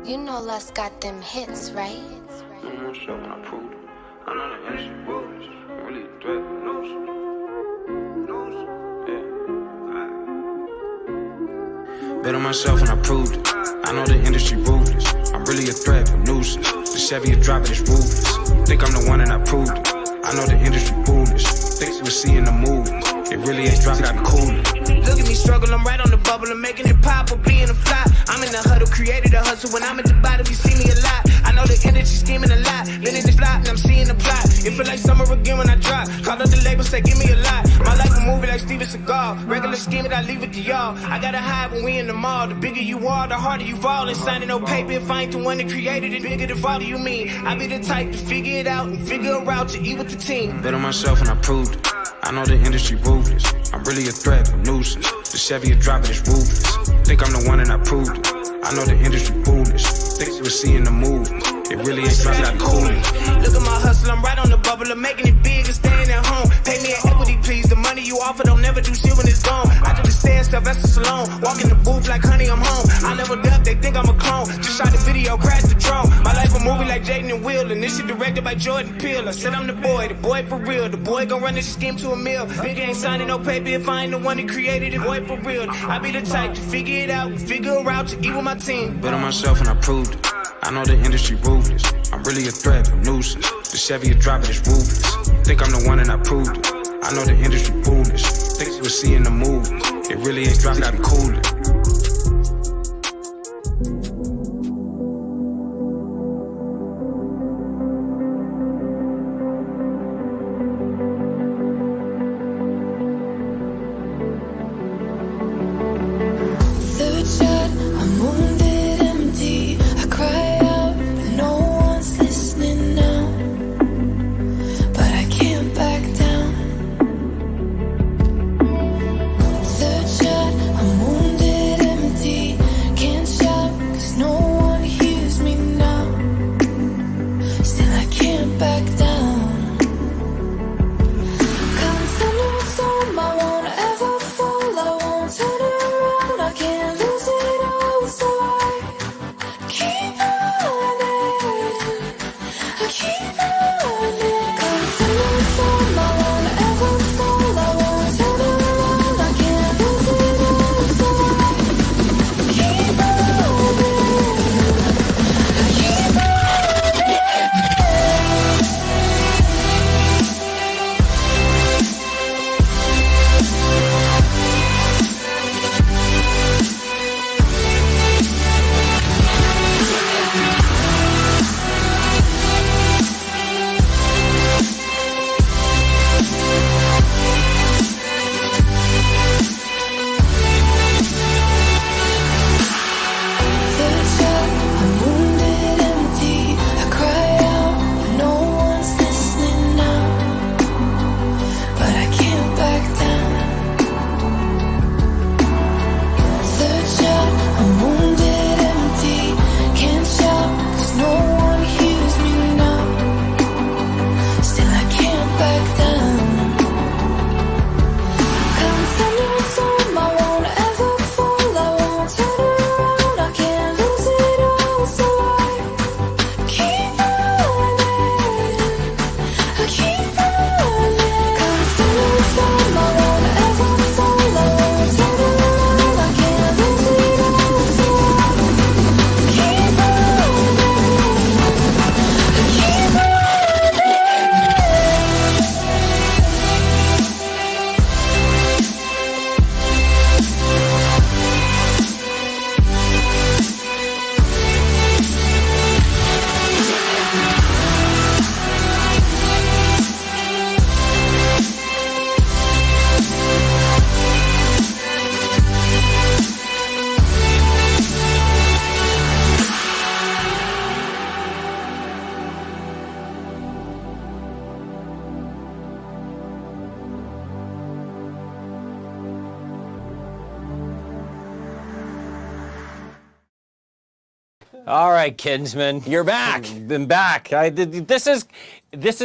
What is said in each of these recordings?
You know Les got them hits, right? I'm on show when I proved it. I know the industry rules. Really a threat. News. Yeah. Bet on myself and I proved it. I know the industry ruthless. I'm really a threat, a nuisance. The Chevy is driving, it's ruthless. Think I'm the one and I proved it. I know the industry foolish. Think you will see in the movies. It really ain't dropping, I be coolin'. Look at me struggle, I'm right on the bubble. I'm making it pop or being a fly. I'm in the huddle, created a hustle. When I'm at the bottom, you see me a lot. I know the energy scheming a lot. Been in this fly and I'm seeing the plot. It feel like summer again when I drop. Call up the label, say give me a lot. My life a movie like Steven Seagal. Regular scheming, I leave it to y'all. I gotta hide when we in the mall. The bigger you are, the harder you fall. And signing no paper if I ain't the one that created it. Bigger than father, you mean? I be the type to figure it out and figure a route to eat with the team. Bet on myself and I proved it. I know the industry ruthless. I'm really a threat, a nuisance. The Chevy is driving, it's ruthless. Think I'm the one and I proved it. I know the industry foolish. Think you will see in the movies. It really ain't dropping, I be coolin'. Look at my hustle, I'm right on the bubble. I'm making it big and staying at home. Pay me an equity, please. The money you offer don't never do shit when it's gone. I do the stairs, Sylvester Stallone. Walk in the booth like honey, I'm home. I leveled up, they think I'm a clone. Just shot the video, crashed the drone. My life a movie like Jaden and Will. And this shit directed by Jordan Peele. I said I'm the boy for real. The boy gon' run this scheme to a mill. Big ain't signing no paper if I ain't the one that created it. Boy for real. I be the type to figure it out and figure a route to eat with my team. Bet on myself and I proved it. I know the industry ruthless. I'm really a threat, a nuisance. The Chevy is driving, it's ruthless. Think I'm the one and I proved it. I know the industry foolish. Think you will see in the movies. It really ain't dropping, I be coolin'. I'm wounded. All right, Kinsman. You're back. Been back. This is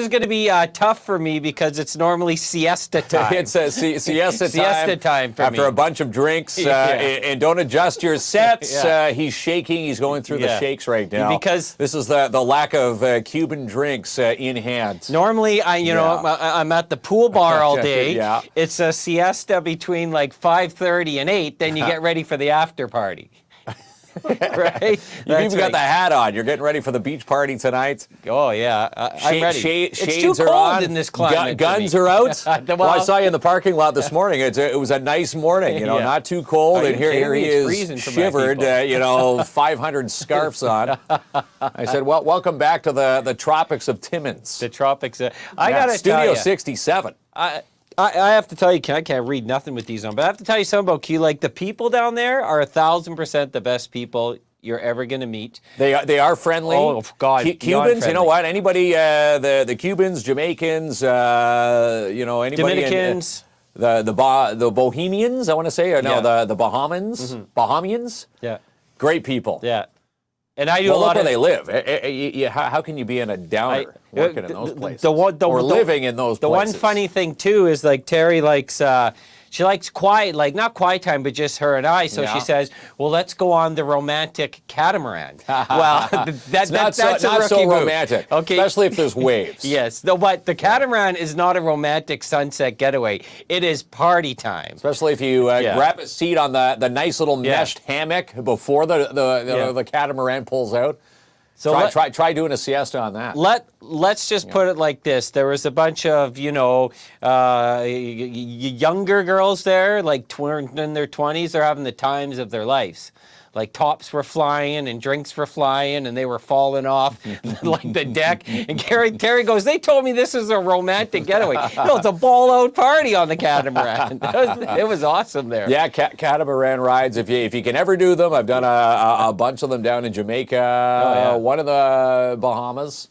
going to be tough for me because it's normally siesta time. It's a siesta time for after me. a bunch of drinks. And don't adjust your sets. He's shaking. He's going through the shakes right now. Because this is the lack of Cuban drinks in hand. Normally, I'm at the pool bar all day. Yeah. It's a siesta between like 5:30 and 8. Then you get ready for the after party. Right? You've even got the hat on. You're getting ready for the beach party tonight. Oh, yeah. I'm ready. Shades it's too are cold on. in this climate. Guns are out. Well, I saw you in the parking lot this morning. It was a nice morning, not too cold. And here he is, shivered, 500 scarves on. I said, well, welcome back to the tropics of Timmins. The tropics. I got to tell Studio you. 67. I have to tell you, I can't read nothing with these on, but I have to tell you something about Q. Like, the people down there are 1,000% the best people you're ever going to meet. They are friendly. Oh, God. Cubans, you know what? Anybody, the Cubans, Jamaicans, anybody. Dominicans. The Bohemians, I want to say, or no, the Bahamans. Mm-hmm. Bahamians? Yeah. Great people. Yeah. And I do a look lot where of... they live. How can you be in a downer working in those places? Or living in those places? The one funny thing, too, is like Terry likes... she likes quiet, like not quiet time, but just her and I. So she says, well, let's go on the romantic catamaran. Well, that's not a rookie so move. romantic, okay. Especially if there's waves. Yes, no, but the catamaran is not a romantic sunset getaway. It is party time. Especially if you grab a seat on the nice little meshed hammock before the catamaran pulls out. So try doing a siesta on that. Let's just put it like this. There was a bunch of, younger girls there, like in their 20s. They're having the times of their lives. Like tops were flying and drinks were flying and they were falling off like the deck. And Terry goes, they told me this is a romantic getaway. No, it's a ball-out party on the catamaran. It was awesome there. Yeah, catamaran rides. If you can ever do them, I've done a bunch of them down in Jamaica, one of the Bahamas.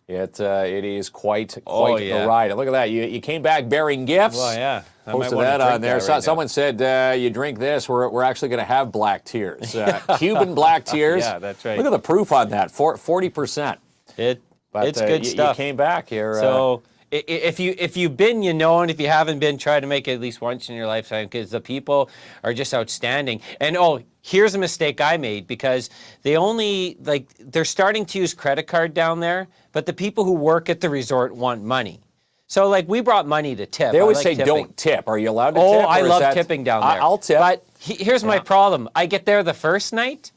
It is quite the ride. And look at that. You came back bearing gifts. Oh, yeah. Posted that on there. Someone said, you drink this, we're actually going to have black tears. Cuban black tears. Yeah, that's right. Look at the proof on that, 40%. It's good stuff. You came back here. So if you've been, and if you haven't been, try to make it at least once in your lifetime because the people are just outstanding. And here's a mistake I made because they're starting to use credit card down there, but the people who work at the resort want money. So, we brought money to tip. They always say don't tip. Are you allowed to tip? Oh, I love tipping down there. I'll tip. But here's my problem. I get there the first night,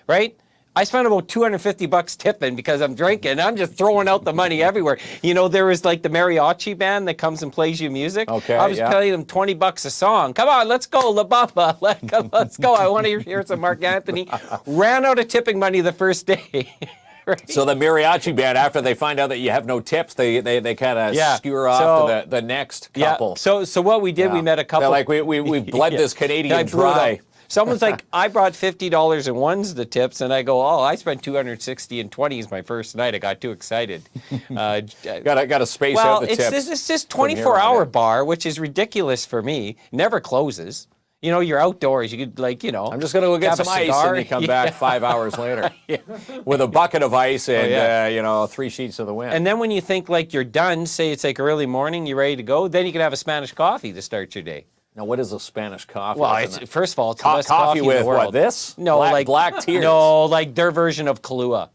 right? I spent about $250 tipping because I'm drinking. I'm just throwing out the money everywhere. There was the mariachi band that comes and plays you music. Okay, I was paying them $20 a song. Come on, let's go, La Bamba. Let's go. I want to hear some Mark Anthony. Ran out of tipping money the first day. Right. So the mariachi band, after they find out that you have no tips, they kind of skewer off to the next couple. So what we did, we met a couple. They're like, we've bled this Canadian dry. Someone's like, I brought $50 in ones the tips, and I go, I spent $260 in 20s my first night. I got too excited. Got to space out the tips. It's this 24-hour bar, which is ridiculous for me. Never closes. You're outdoors. You could I'm just going to go get some ice, and you come back 5 hours later with a bucket of ice and 3 sheets of the wind. And then when you think you're done, say it's early morning, you're ready to go, then you can have a Spanish coffee to start your day. Now, what is a Spanish coffee? Well, first of all, it's the best coffee with in the world. What, this? No, black tears. No, their version of Kahlua,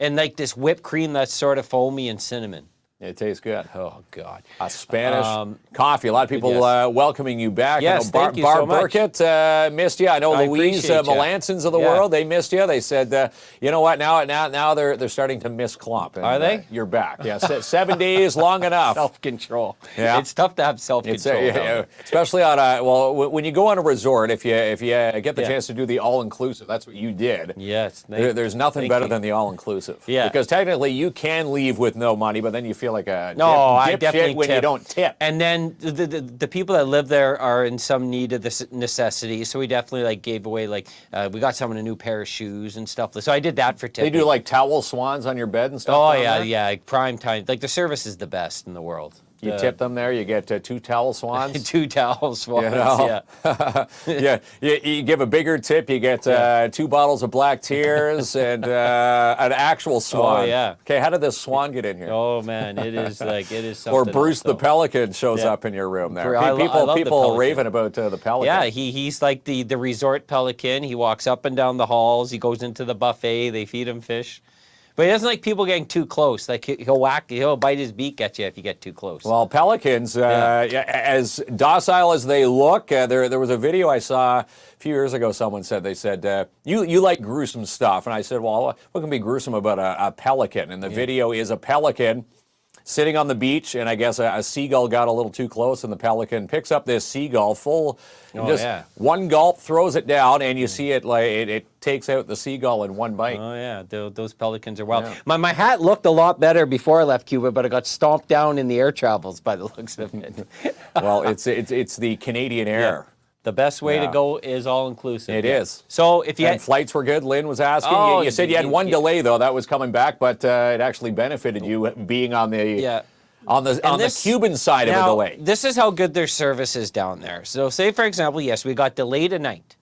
and this whipped cream that's sort of foamy and cinnamon. It tastes good. Oh, God. A Spanish coffee. A lot of people welcoming you back. Yes, thank you so much. Burkett missed you. I know Louise Melansons of the world, they missed you. They said, you know what, now they're starting to miss KLOMP. And, are they? You're back. Yeah, 7 days, long enough. Self-control. Yeah. It's tough to have self-control. Especially on when you go on a resort, if you get the chance to do the all-inclusive, that's what you did. Yes. There's nothing better than the all-inclusive. Yeah. Because technically you can leave with no money, but then you feel like a I definitely when tip. you don't tip. And then the people that live there are in some need of this necessity, so we definitely gave away we got someone a new pair of shoes and stuff. So I did that for tipping. They do towel swans on your bed and stuff. Oh yeah, prime time. The service is the best in the world. You tip them there. You get 2 towel swans. 2 towel swans. You know? Yeah. You give a bigger tip. You get 2 bottles of Black Tears and an actual swan. Oh yeah. Okay, how did this swan get in here? Oh man, it is something. Or Bruce else, the Pelican shows up in your room there. I love People raving about the Pelican. Yeah, he's like the resort pelican. He walks up and down the halls. He goes into the buffet. They feed him fish. But he doesn't like people getting too close. Like he'll bite his beak at you if you get too close. Well, pelicans, as docile as they look, there was a video I saw a few years ago. Someone said, you like gruesome stuff, and I said, well, what can be gruesome about a pelican? And the video is a pelican sitting on the beach, and I guess a seagull got a little too close, and the pelican picks up this seagull one gulp, throws it down, and you see it it takes out the seagull in one bite. Oh yeah, those pelicans are wild. Yeah. My hat looked a lot better before I left Cuba, but it got stomped down in the air travels by the looks of it. Well, it's the Canadian Air. Yeah. The best way to go is all-inclusive. It is. So if you and flights were good, Lynn was asking. You said you had one delay, though. That was coming back, but it actually benefited you being on the the Cuban side of a delay. This is how good their service is down there. So say, for example, yes, we got delayed a night.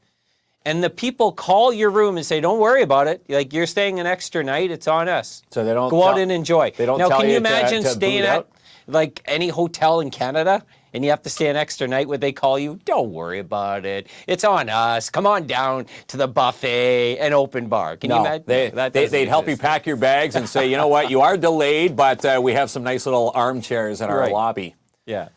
And the people call your room and say, don't worry about it. Like, you're staying an extra night. It's on us. So they don't go out and enjoy. They don't now, tell can you you imagine to staying boot at out? like any hotel in Canada and you have to stay an extra night? Would they call you? Don't worry about it. It's on us. Come on down to the buffet and open bar. Can you imagine? They'd help you pack your bags and say, you know what, you are delayed, but we have some nice little armchairs in our lobby. Yeah.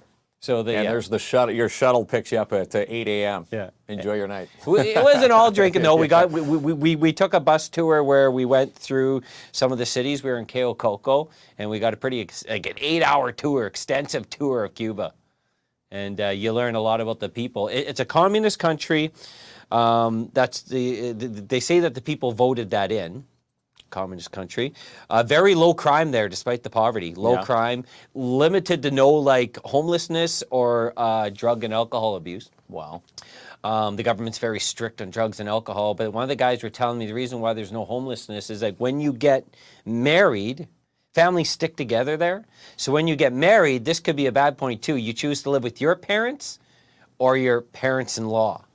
So there's the shuttle. Your shuttle picks you up at 8 a.m. Yeah. Enjoy your night. It wasn't all drinking though. We took a bus tour where we went through some of the cities. We were in Coco, and we got a pretty an 8-hour tour, extensive tour of Cuba, and you learn a lot about the people. It's a communist country. They say that the people voted that in. Communist country. Very low crime there, despite the poverty. Low crime, limited to no homelessness or drug and alcohol abuse. Wow. The government's very strict on drugs and alcohol, but one of the guys were telling me the reason why there's no homelessness is when you get married, families stick together there. So when you get married, this could be a bad point too. You choose to live with your parents or your parents-in-law.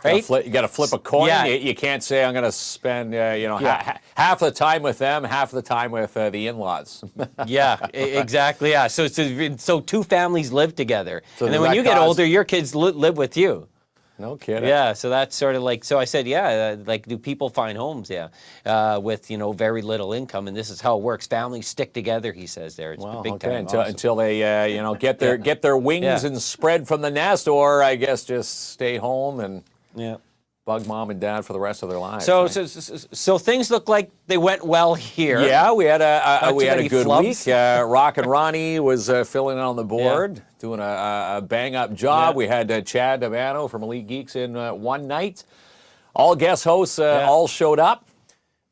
Right? You got to flip a coin. Yeah. You can't say I'm going to spend half the time with them, half the time with the in-laws. Yeah, exactly. Yeah. So 2 families live together, and then when you get older, your kids live with you. No kidding. Yeah. So that's sort of so I said, do people find homes? Yeah, with very little income, and this is how it works. Families stick together. He says there. It's big time. Until they get their wings and spread from the nest, or I guess just stay home and bug mom and dad for the rest of their lives. So things look like they went well here. Yeah, we had a good week. Rock and Ronnie was filling in on the board, doing a bang-up job. Yeah. We had Chad Devano from Elite Geeks in one night. All guest hosts all showed up,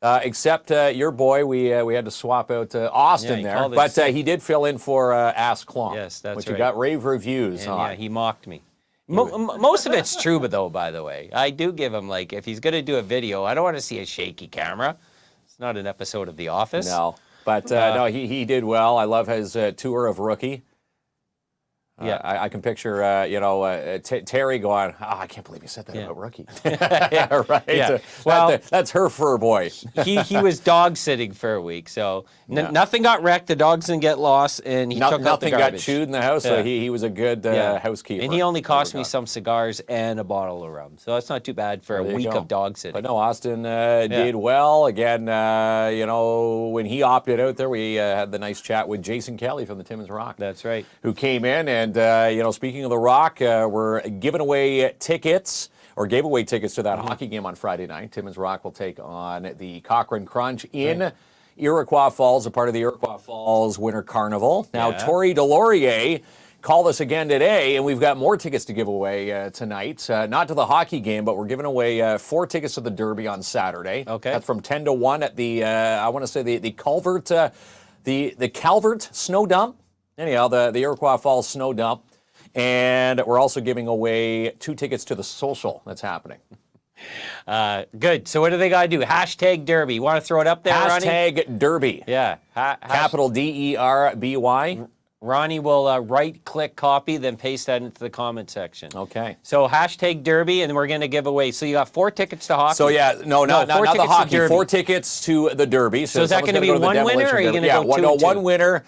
except your boy. We had to swap out Austin there, but he did fill in for Ask Klomp. Yes, that's which right. He got rave reviews on. Yeah, he mocked me. Most of it's true, though, by the way. I do give him, if he's going to do a video, I don't want to see a shaky camera. It's not an episode of The Office. No, but no, he did well. I love his tour of Rookie. I can picture, Terry going, I can't believe you said that about Rookie. Right? Yeah. Well, that's her fur boy. he was dog sitting for a week, so nothing got wrecked. The dogs didn't get lost, and he took out the garbage. Nothing got chewed in the house, so he was a good housekeeper. And he only cost me some cigars and a bottle of rum, so that's not too bad for a week of dog sitting. But no, Austin did well. Again, when he opted out there, we had the nice chat with Jason Kelly from the Timmins Rock. That's right. Who came in and, speaking of the Rock, we're giving away tickets, or gave away tickets to that hockey game on Friday night. Timmins Rock will take on the Cochrane Crunch in Iroquois Falls, a part of the Iroquois Falls Winter Carnival. Now, Tori Delorier called us again today, and we've got more tickets to give away tonight. Not to the hockey game, but we're giving away 4 tickets to the Derby on Saturday. Okay. That's from 10 to 1 at the, I want to say, the Calvert, the Calvert Snow Dump. Anyhow, the Iroquois Falls Snow Dump. And we're also giving away 2 tickets to the social that's happening. Good. So what do they got to do? Hashtag Derby. You want to throw it up there, Ronnie? Hashtag Derby. Yeah. Capital DERBY. Ronnie will right-click copy, then paste that into the comment section. Okay. So hashtag Derby, and we're going to give away. So you got 4 tickets to hockey. So yeah, not the hockey. 4 tickets to the Derby. So is that going to be one winner, or are you going to go two and two? One winner.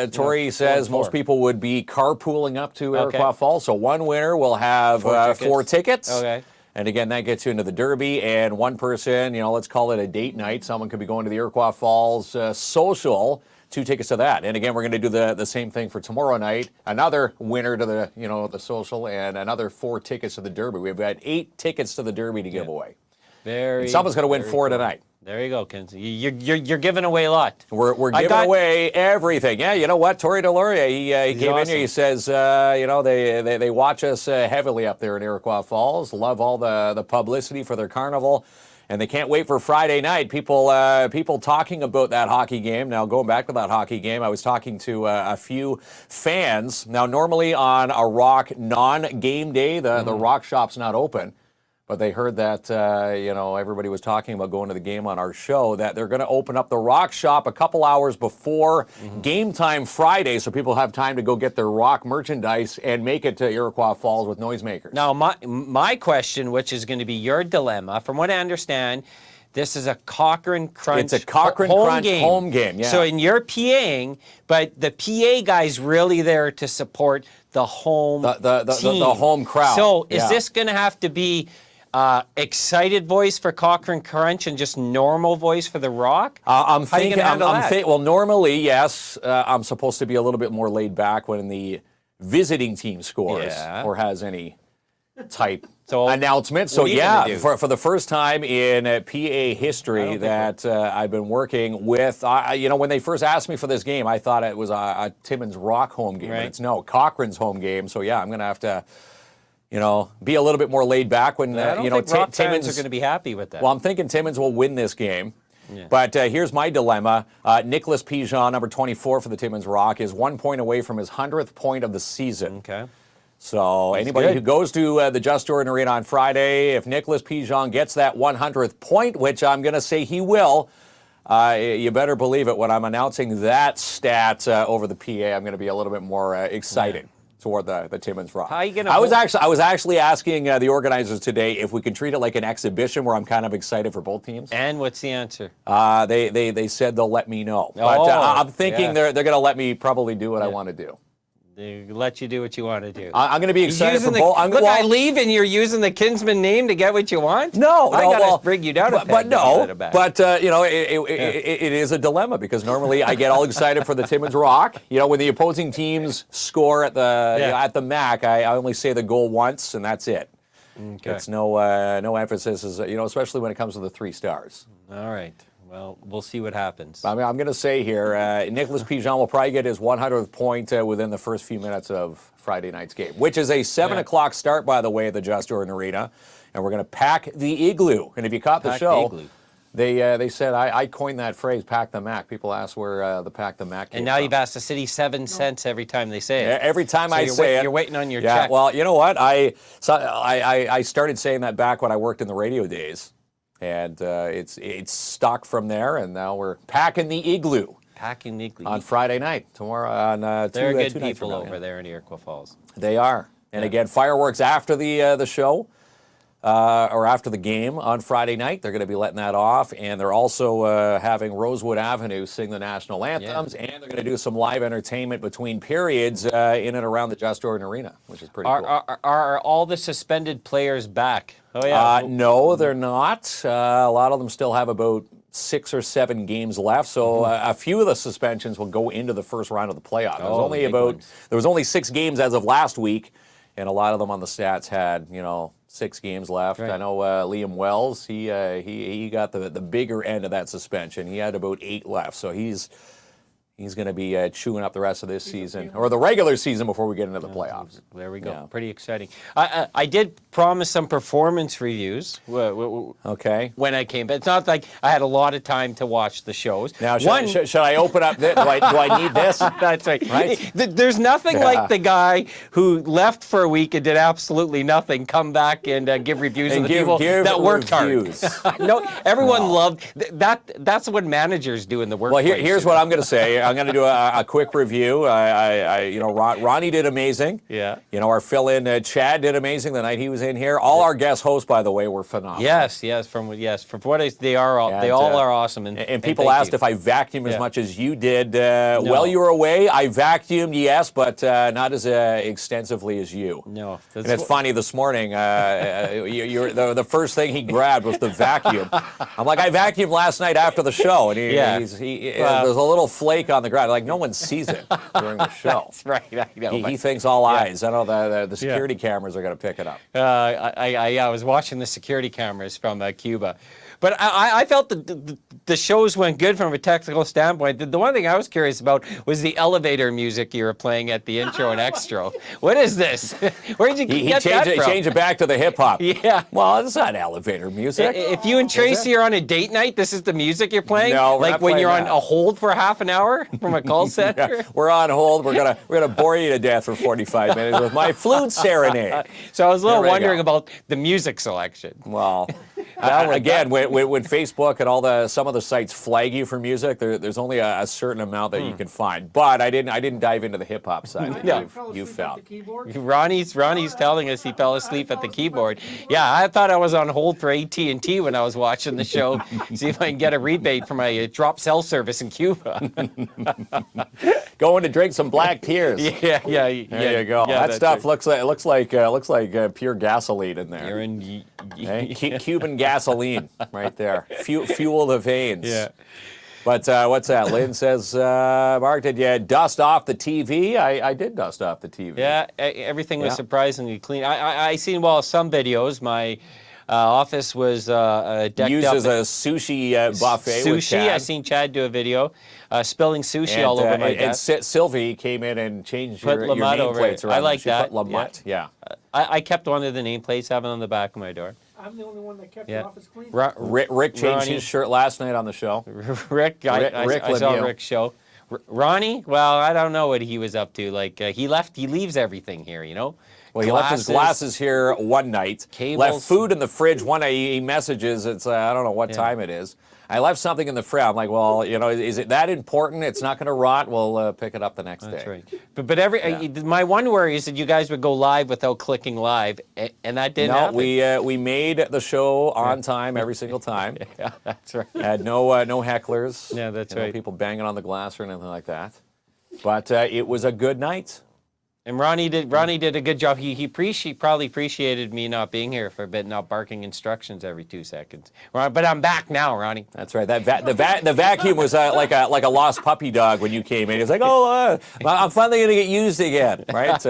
Tori says most people would be carpooling up to Iroquois Falls. So one winner will have 4 tickets. Okay. And again, that gets you into the Derby. And one person, let's call it a date night. Someone could be going to the Iroquois Falls social. 2 tickets to that. And again, we're going to do the same thing for tomorrow night. Another winner to the, the social, and another 4 tickets to the Derby. We've got 8 tickets to the Derby to give away. And someone's going to win 4 tonight. There you go, KINZ. You're giving away a lot. We're giving away everything. Yeah, you know what? Tori Deloria, he came in here. He says, they watch us heavily up there in Iroquois Falls. Love all the publicity for their carnival. And they can't wait for Friday night. People talking about that hockey game. Now, going back to that hockey game, I was talking to a few fans. Now, normally on a Rock non-game day, the Rock shop's not open. But they heard that, everybody was talking about going to the game on our show, that they're going to open up the Rock shop a couple hours before game time Friday, so people have time to go get their Rock merchandise and make it to Iroquois Falls with noisemakers. Now, my question, which is going to be your dilemma, from what I understand, this is a Cochrane Crunch. It's a Cochrane Crunch home game. Yeah. So, and you're PAing, but the PA guy's really there to support the home team. The home crowd. So, is this going to have to be excited voice for Cochrane Crunch and just normal voice for the Rock? I'm thinking. Well, normally, yes. I'm supposed to be a little bit more laid back when the visiting team scores or has any type announcement. So for the first time in PA history that I've been working with, when they first asked me for this game, I thought it was a Timmins Rock home game. Right. But it's Cochrane's home game. So I'm going to have to. Be a little bit more laid back when, I don't think Rock Timmins are going to be happy with that. Well, I'm thinking Timmins will win this game. Yeah. But here's my dilemma. Nicholas Pigeon, number 24 for the Timmins Rock, is 1 point away from his 100th point of the season. Okay. So anybody who goes to the Just Jordan Arena on Friday, if Nicholas Pigeon gets that 100th point, which I'm going to say he will, you better believe it. When I'm announcing that stat over the PA, I'm going to be a little bit more excited. Yeah. Toward the Timmins Rock. How are you gonna I was actually asking the organizers today if we can treat it like an exhibition where I'm kind of excited for both teams. And what's the answer? They said they'll let me know. But I'm thinking they're going to let me probably do what I want to do. They let you do what you want to do. I'm going to be excited for both. I leave and you're using the Kinsman name to get what you want? No, I got to bring you down a peg. It is a dilemma because normally I get all excited for the Timmins Rock. When the opposing teams score at the MAC, I only say the goal once and that's it. Okay. It's no emphasis, especially when it comes to the 3 stars. All right. Well, we'll see what happens. I'm going to say here, Nicholas Pigeon will probably get his 100th point within the first few minutes of Friday night's game, which is a 7 o'clock start, by the way, at the Just Jordan Arena. And we're going to pack the igloo. And if you caught the show, they said, I coined that phrase, pack the Mac. People ask where the pack the Mac came And now from. You've asked the city 7 cents every time they say it. Every time I say it. You're waiting on your check. Well, you know what? I started saying that back when I worked in the radio days. And it's stuck from there, and now we're packing the igloo. Packing the igloo. On Friday night, tomorrow. They're good people over there in Iroquois Falls. They are. And again, fireworks after the show, or after the game on Friday night. They're going to be letting that off. And they're also having Rosewood Avenue sing the national anthems. And they're going to do some live entertainment between periods in and around the Just Jordan Arena, which is pretty cool. Are all the suspended players back? Oh, yeah. No, they're not. A lot of them still have about 6 or 7 games left. So a few of the suspensions will go into the first round of the playoff. There was only 6 games as of last week, and a lot of them on the stats had 6 games left. Right. I know Liam Wells. He got the bigger end of that suspension. He had about 8 left. So he's going to be chewing up the rest of this season, or the regular season before we get into the playoffs. There we go. Yeah. Pretty exciting. I did promise some performance reviews. Okay. When I came, but it's not like I had a lot of time to watch the shows. Now, should I open up this? Do I need this? That's right. There's nothing like the guy who left for a week and did absolutely nothing, come back and give reviews of the people that worked hard. No, everyone loved that. That's what managers do in the workplace. Well, here's what I'm going to say. I'm gonna do a quick review. Ronnie did amazing. Yeah. Our fill-in Chad did amazing the night he was in here. All our guest hosts, by the way, were phenomenal. Yes. From what they all are awesome. And people asked if I vacuumed as much as you did. While you were away, I vacuumed, yes, but not as extensively as you. No. And it's funny, this morning, the first thing he grabbed was the vacuum. I'm like, I vacuumed last night after the show, and there's a little flake on the ground. Like, no one sees it during the show. That's right. I know. He thinks all eyes. I know the security cameras are going to pick it up. I was watching the security cameras from Cuba. But I felt the shows went good from a technical standpoint. The one thing I was curious about was the elevator music you were playing at the intro and extra. What is this? Where did you get that from? He changed it back to the hip-hop. Yeah. Well, it's not elevator music. If you and Tracy are on a date night, this is the music you're playing? No, we're like not when you're playing on a hold for half an hour from a call center? Yeah, we're on hold. We're gonna bore you to death for 45 minutes with my flute serenade. So I was a little wondering about the music selection. Well, again, when Facebook and some of the sites flag you for music, there's only a certain amount that you can find. But I didn't dive into the hip hop side. You found. Ronnie's telling us he fell asleep at the keyboard. Yeah, I thought I was on hold for AT&T when I was watching the show. See if I can get a rebate for my drop cell service in Cuba. Going to drink some black tears. Yeah. There you go. Yeah, that stuff looks like pure gasoline in there. You're in Cuban gasoline right there. Fuel the veins. Yeah. But what's that? Lynn says, Mark, did you dust off the TV? I did dust off the TV. Yeah, everything was surprisingly clean. I seen, some videos. My office was decked used up. as a sushi buffet. Sushi. With Chad. I seen Chad do a video spilling sushi all over my desk. And Sylvie came in and changed your nameplates around. I like she that. Put Lamont. Yeah. I kept one of the nameplates having on the back of my door. I'm the only one that kept the office clean. Rick changed his shirt last night on the show. Rick, I saw Rick's show. Ronnie, well, I don't know what he was up to. Like he leaves everything here, Well, he left his glasses here one night. Cables. Left food in the fridge. One night he messages. It's I don't know what time it is. I left something in the fridge. I'm like, well, is it that important? It's not going to rot. We'll pick it up the next day. That's right. But my one worry is that you guys would go live without clicking live, and that didn't happen. No, we made the show on time every single time. Yeah, that's right. Had no hecklers. Yeah, that's right. People banging on the glass or anything like that. But it was a good night. And Ronnie did a good job. He probably appreciated me not being here for a bit, not barking instructions every 2 seconds. But I'm back now, Ronnie. That's right. The vacuum was like a lost puppy dog when you came in. It's like, I'm finally going to get used again, right?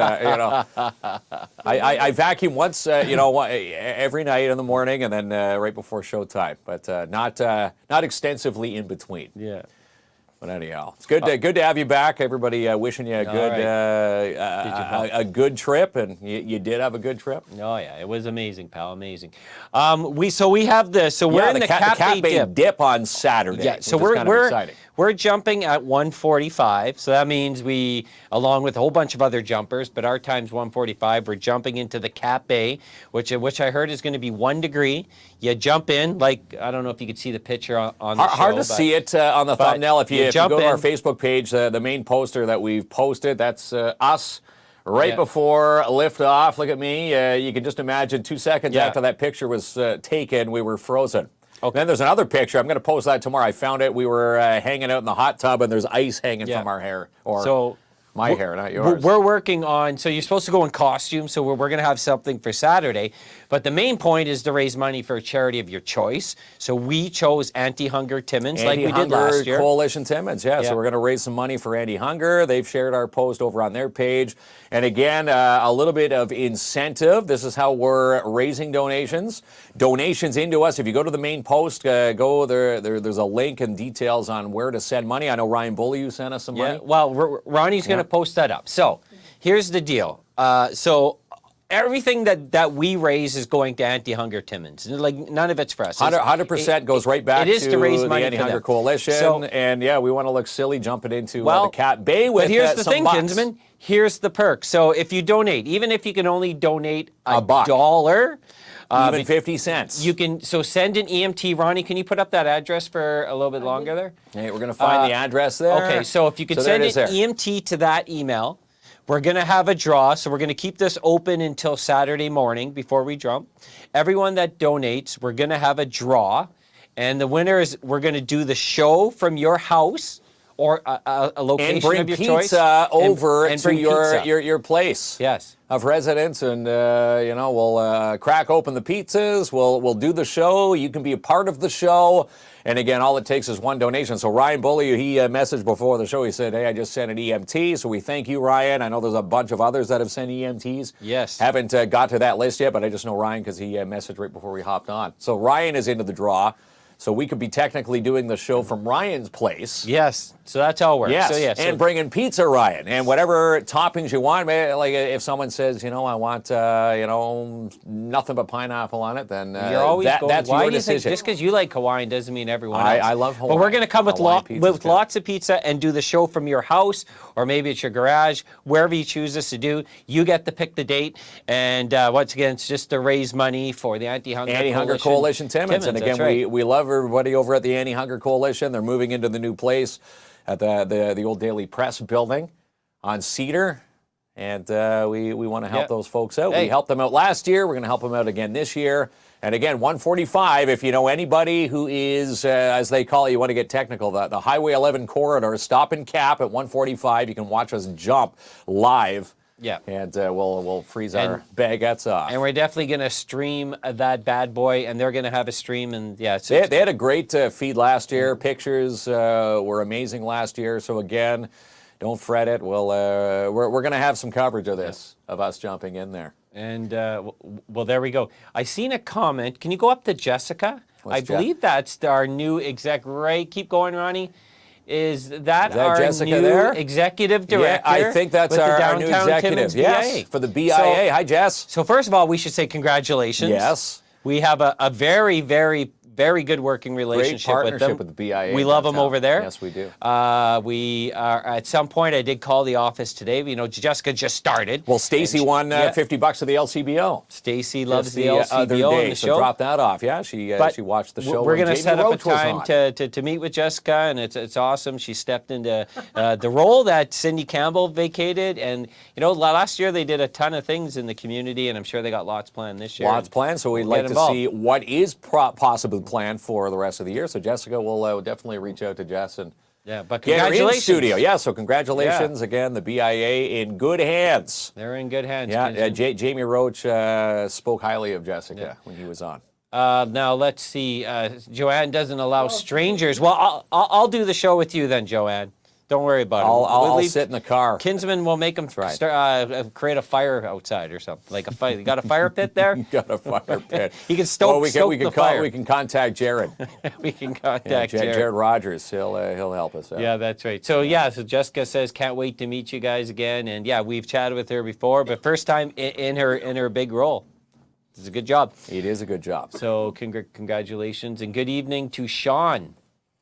I vacuum once, every night in the morning and then right before showtime, but not extensively in between. Yeah. But anyhow, it's good to have you back. Everybody wishing you a good trip, and you did have a good trip. Oh yeah, it was amazing, pal, amazing. We have this. So we're in the Kap Bap Dip on Saturday. Yeah, so exciting. We're jumping at 1:45. So that means we, along with a whole bunch of other jumpers, but our time's 1:45. We're jumping into the Kap Bay, which I heard is going to be 1 degree. You jump in, like I don't know if you could see the picture on the show. Hard to see it on the thumbnail. If you go to our Facebook page, the main poster that we've posted, that's us. Right before liftoff. Look at me. You can just imagine 2 seconds after that picture was taken, we were frozen. Okay. Then there's another picture. I'm going to post that tomorrow. I found it. We were hanging out in the hot tub, and there's ice hanging from our hair. My hair, not yours. We're working on, so you're supposed to go in costume, so we're going to have something for Saturday. But the main point is to raise money for a charity of your choice. So we chose Anti-Hunger Timmins, like we did last year. Coalition Timmins, yeah. So we're going to raise some money for Anti-Hunger. They've shared our post over on their page. And again, a little bit of incentive. This is how we're raising donations. Donations into us. If you go to the main post, go there. There's a link and details on where to send money. I know Ryan Bully, you sent us some money. Well, Ronnie's going to post that up. So here's the deal. everything that we raise is going to Anti-Hunger Timmins. Like, none of it's for us. 100% goes right back to raise money the Anti-Hunger Coalition. So, and yeah, we want to look silly jumping into the Cat Bay with but here's the some thing, bucks. Kinsman. Here's the perk. So if you donate, even if you can only donate a buck. $1, even 50 cents. You can, so send an EMT. Ronnie, can you put up that address for a little bit longer there? Hey, we're going to find the address there. Okay, so if you could send an EMT to that email, we're going to have a draw. So we're going to keep this open until Saturday morning before we jump. Everyone that donates, we're going to have a draw. And the winner is, we're going to do the show from your house or a location of your choice. And bring pizza over and to your place. Yes. Of residence, and you know, we'll crack open the pizzas. We'll do the show. You can be a part of the show. And again, all it takes is one donation. So Ryan Bully, he messaged before the show. He said, "Hey, I just sent an EMT." So we thank you, Ryan. I know there's a bunch of others that have sent EMTs. Yes. Haven't got to that list yet, but I just know Ryan because he messaged right before we hopped on. So Ryan is into the draw. So we could be technically doing the show from Ryan's place. Yes. So that's how it works. Yes. So, yeah, and bringing pizza, Ryan, and whatever toppings you want. Like if someone says, you know, I want, you know, nothing but pineapple on it, then you're always that's why your do you decision. think, just because you like Hawaiian doesn't mean everyone else. I love Hawaiian. But we're going to come with pizza's lots of pizza and do the show from your house, or maybe it's your garage, wherever you choose us to do. You get to pick the date. And once again, it's just to raise money for the Anti-Hunger Coalition Timmins. And again, right. we love everybody over at the Anti-Hunger Coalition. They're moving into the new place at the old Daily Press building on Cedar. And we want to help those folks out. Hey. We helped them out last year. We're going to help them out again this year. And again, 145, if you know anybody who is, as they call it, you want to get technical, the Highway 11 corridor, stop and cap at 145. You can watch us jump live. Yeah. And we'll freeze our baguettes off. And we're definitely going to stream that bad boy, and they're going to have a stream. And yeah, they had a great feed last year. Pictures were amazing last year. So again, don't fret it. We're going to have some coverage of this, of us jumping in there. And well, there we go. I seen a comment. Can you go up to Jessica? I believe that's our new exec. Right, keep going, Ronnie. Is that our Jessica new there? executive director? Yeah, I think that's our new executive. Timmins Yes, BIA. for the BIA. Hi, Jess. So first of all, we should say congratulations. Yes. We have a very, very, very good working relationship Great partnership with them. with the BIA. We love them over there. Yes, we do. We are at some point. I did call the office today. You know, Jessica just started. Well, Stacy won $50 of the LCBO. Stacy loves the other LCBO day, and the so show. drop that off. Yeah, she watched the show. We're going to set up a Roach was time to meet with Jessica, and it's awesome. She stepped into the role that Cindy Campbell vacated, and you know, last year they did a ton of things in the community, and I'm sure they got lots planned this year. Lots planned, so we'd like to see what is possibly planned for the rest of the year. So Jessica will definitely reach out to Jess and but get her congratulations. in studio. Yeah, so congratulations again, the BIA in good hands. They're in good hands. Yeah, Jamie Roach spoke highly of Jessica when he was on. Now let's see. Joanne doesn't allow strangers. Well, I'll do the show with you then, Joanne. Don't worry about it. I'll sit in the car. Kinsman will make them create a fire outside or something. Like a fire. You got a fire pit there? You got a fire pit. He can stoke the fire. We can contact Jared. We can contact Jared. Jared Rogers. He'll help us out. Yeah, that's right. So so Jessica says, can't wait to meet you guys again. And yeah, we've chatted with her before, but first time in her big role. It's a good job. It is a good job. So congratulations and good evening to Sean.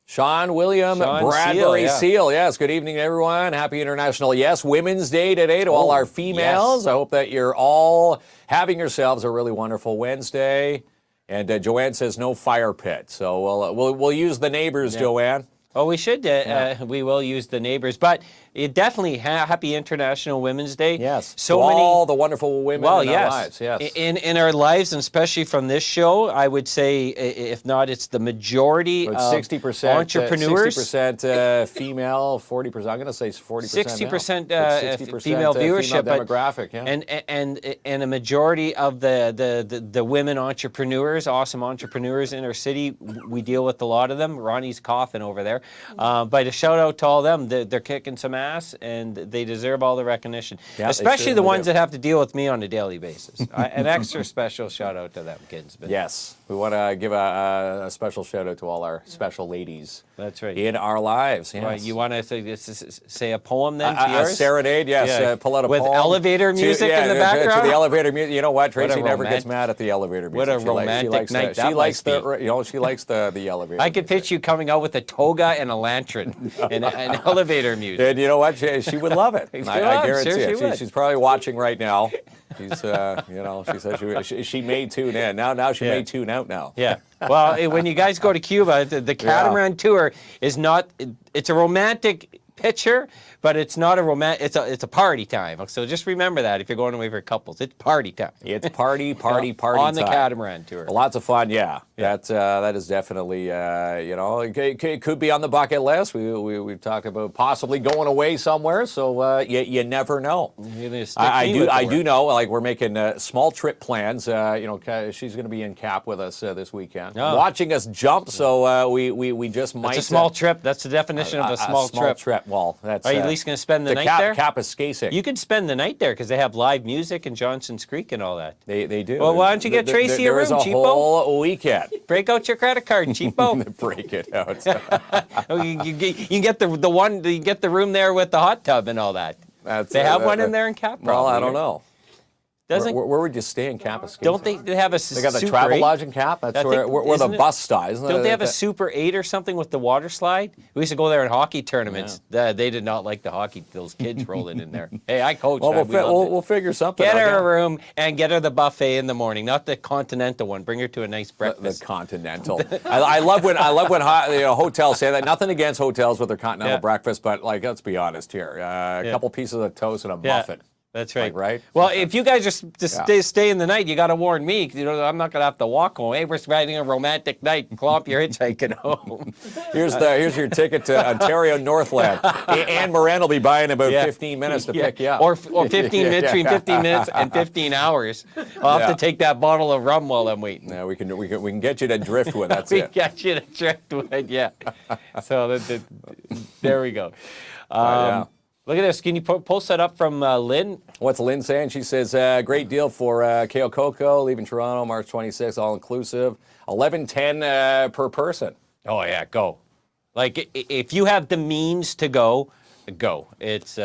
Sean William Bradbury Seal. Yes, good evening, everyone. Happy International Women's Day today to all our females. Yes. I hope that you're all having yourselves a really wonderful Wednesday. And Joanne says no fire pit. So we'll use the neighbors, Joanne. Oh, we should. We will use the neighbors. But definitely happy International Women's Day. Yes. So many, all the wonderful women in our lives. Yes. In our lives, and especially from this show, I would say, if not, it's the majority of 60% entrepreneurs. 60% female, 40%. I'm going to say 40% 60% female viewership. Female demographic, and a majority of the women entrepreneurs, awesome entrepreneurs in our city, we deal with a lot of them. Ronnie's coughing over there. there. But a shout out to all them. They're kicking some ass, and they deserve all the recognition. Yeah, especially the ones that have to deal with me on a daily basis. An extra special shout out to them, Kinsman. Yes, we want to give a special shout out to all our special ladies. That's right. In our lives. Yes. Well, you want to say a poem then? A serenade, yes. Yeah. Pull out a with poem. Elevator music in the background. To the elevator music. You know what? Tracy never gets mad at the elevator music. What a romantic night that might be. She likes the elevator. I could picture you coming out with a toga and a lantern and elevator music. And you know what? She would love it. I guarantee it. She's probably watching right now. She's, she said she may tune in. Now she may tune out now. Yeah. Well, when you guys go to Cuba, the catamaran tour is not. It's a romantic picture, but it's not a it's a party time. So just remember that if you're going away for couples, it's party time. It's party on the catamaran tour. Well, lots of fun, yeah. That is definitely it could be on the bucket list. We've talked about possibly going away somewhere, so you never know. I do know. Like we're making small trip plans. She's going to be in Kap with us this weekend, watching us jump. So we just might. It's a small trip. That's the definition of a small trip. Well, that's. Are you at least going to spend the night there? Kap is Skasik. You could spend the night there because they have live music in Johnson's Creek and all that. They do. Well, why don't you get Tracy a room, cheapo? There is a whole weekend. Break out your credit card, cheapo. Break it out. you can get the room there with the hot tub and all that. They have one in there in Kap. Well, I don't know. Where would you stay in Kap? Don't they have a They got the travel lodge in Kap? That's where the bus stops. Don't they have a Super 8 or something with the water slide? We used to go there in hockey tournaments. Yeah. They did not like those kids rolling in there. Hey, I coached. Well, we'll figure something out. Get her a room and get her the buffet in the morning, not the Continental one. Bring her to a nice breakfast. The Continental. I love when hotels say that. Nothing against hotels with their Continental breakfast, but let's be honest here. A couple pieces of toast and a muffin. That's right. Right? Well, if you guys just stay in the night, you got to warn me. I'm not going to have to walk home. Hey, we're spending a romantic night. Klomp, you're hitchhiking home. Here's your ticket to Ontario Northland. Anne Moran will be by in about 15 minutes to pick you up. Or 15 minutes, between 15 minutes and 15 hours. I'll have to take that bottle of rum while I'm waiting. Yeah, we can get you to Driftwood. That's it. We get you to Driftwood, yeah. So there we go. Look at this. Can you post that up from Lynn? What's Lynn saying? She says, great deal for Ko Coco, leaving Toronto March 26th, all-inclusive, $11.10 per person. Oh, yeah, go. If you have the means to go. It's,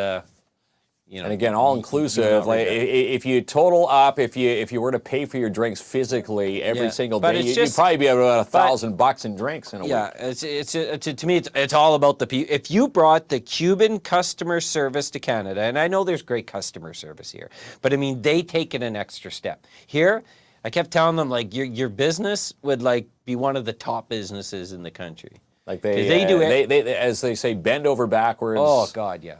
and again, all-inclusive, if you total up, if you were to pay for your drinks physically every single day, you'd probably be about $1,000 in drinks in a week. Yeah, to me, it's all about the people. If you brought the Cuban customer service to Canada, and I know there's great customer service here, but I mean, they take it an extra step. Here, I kept telling them, your business would, be one of the top businesses in the country. They as they say, bend over backwards. Oh, God, yeah.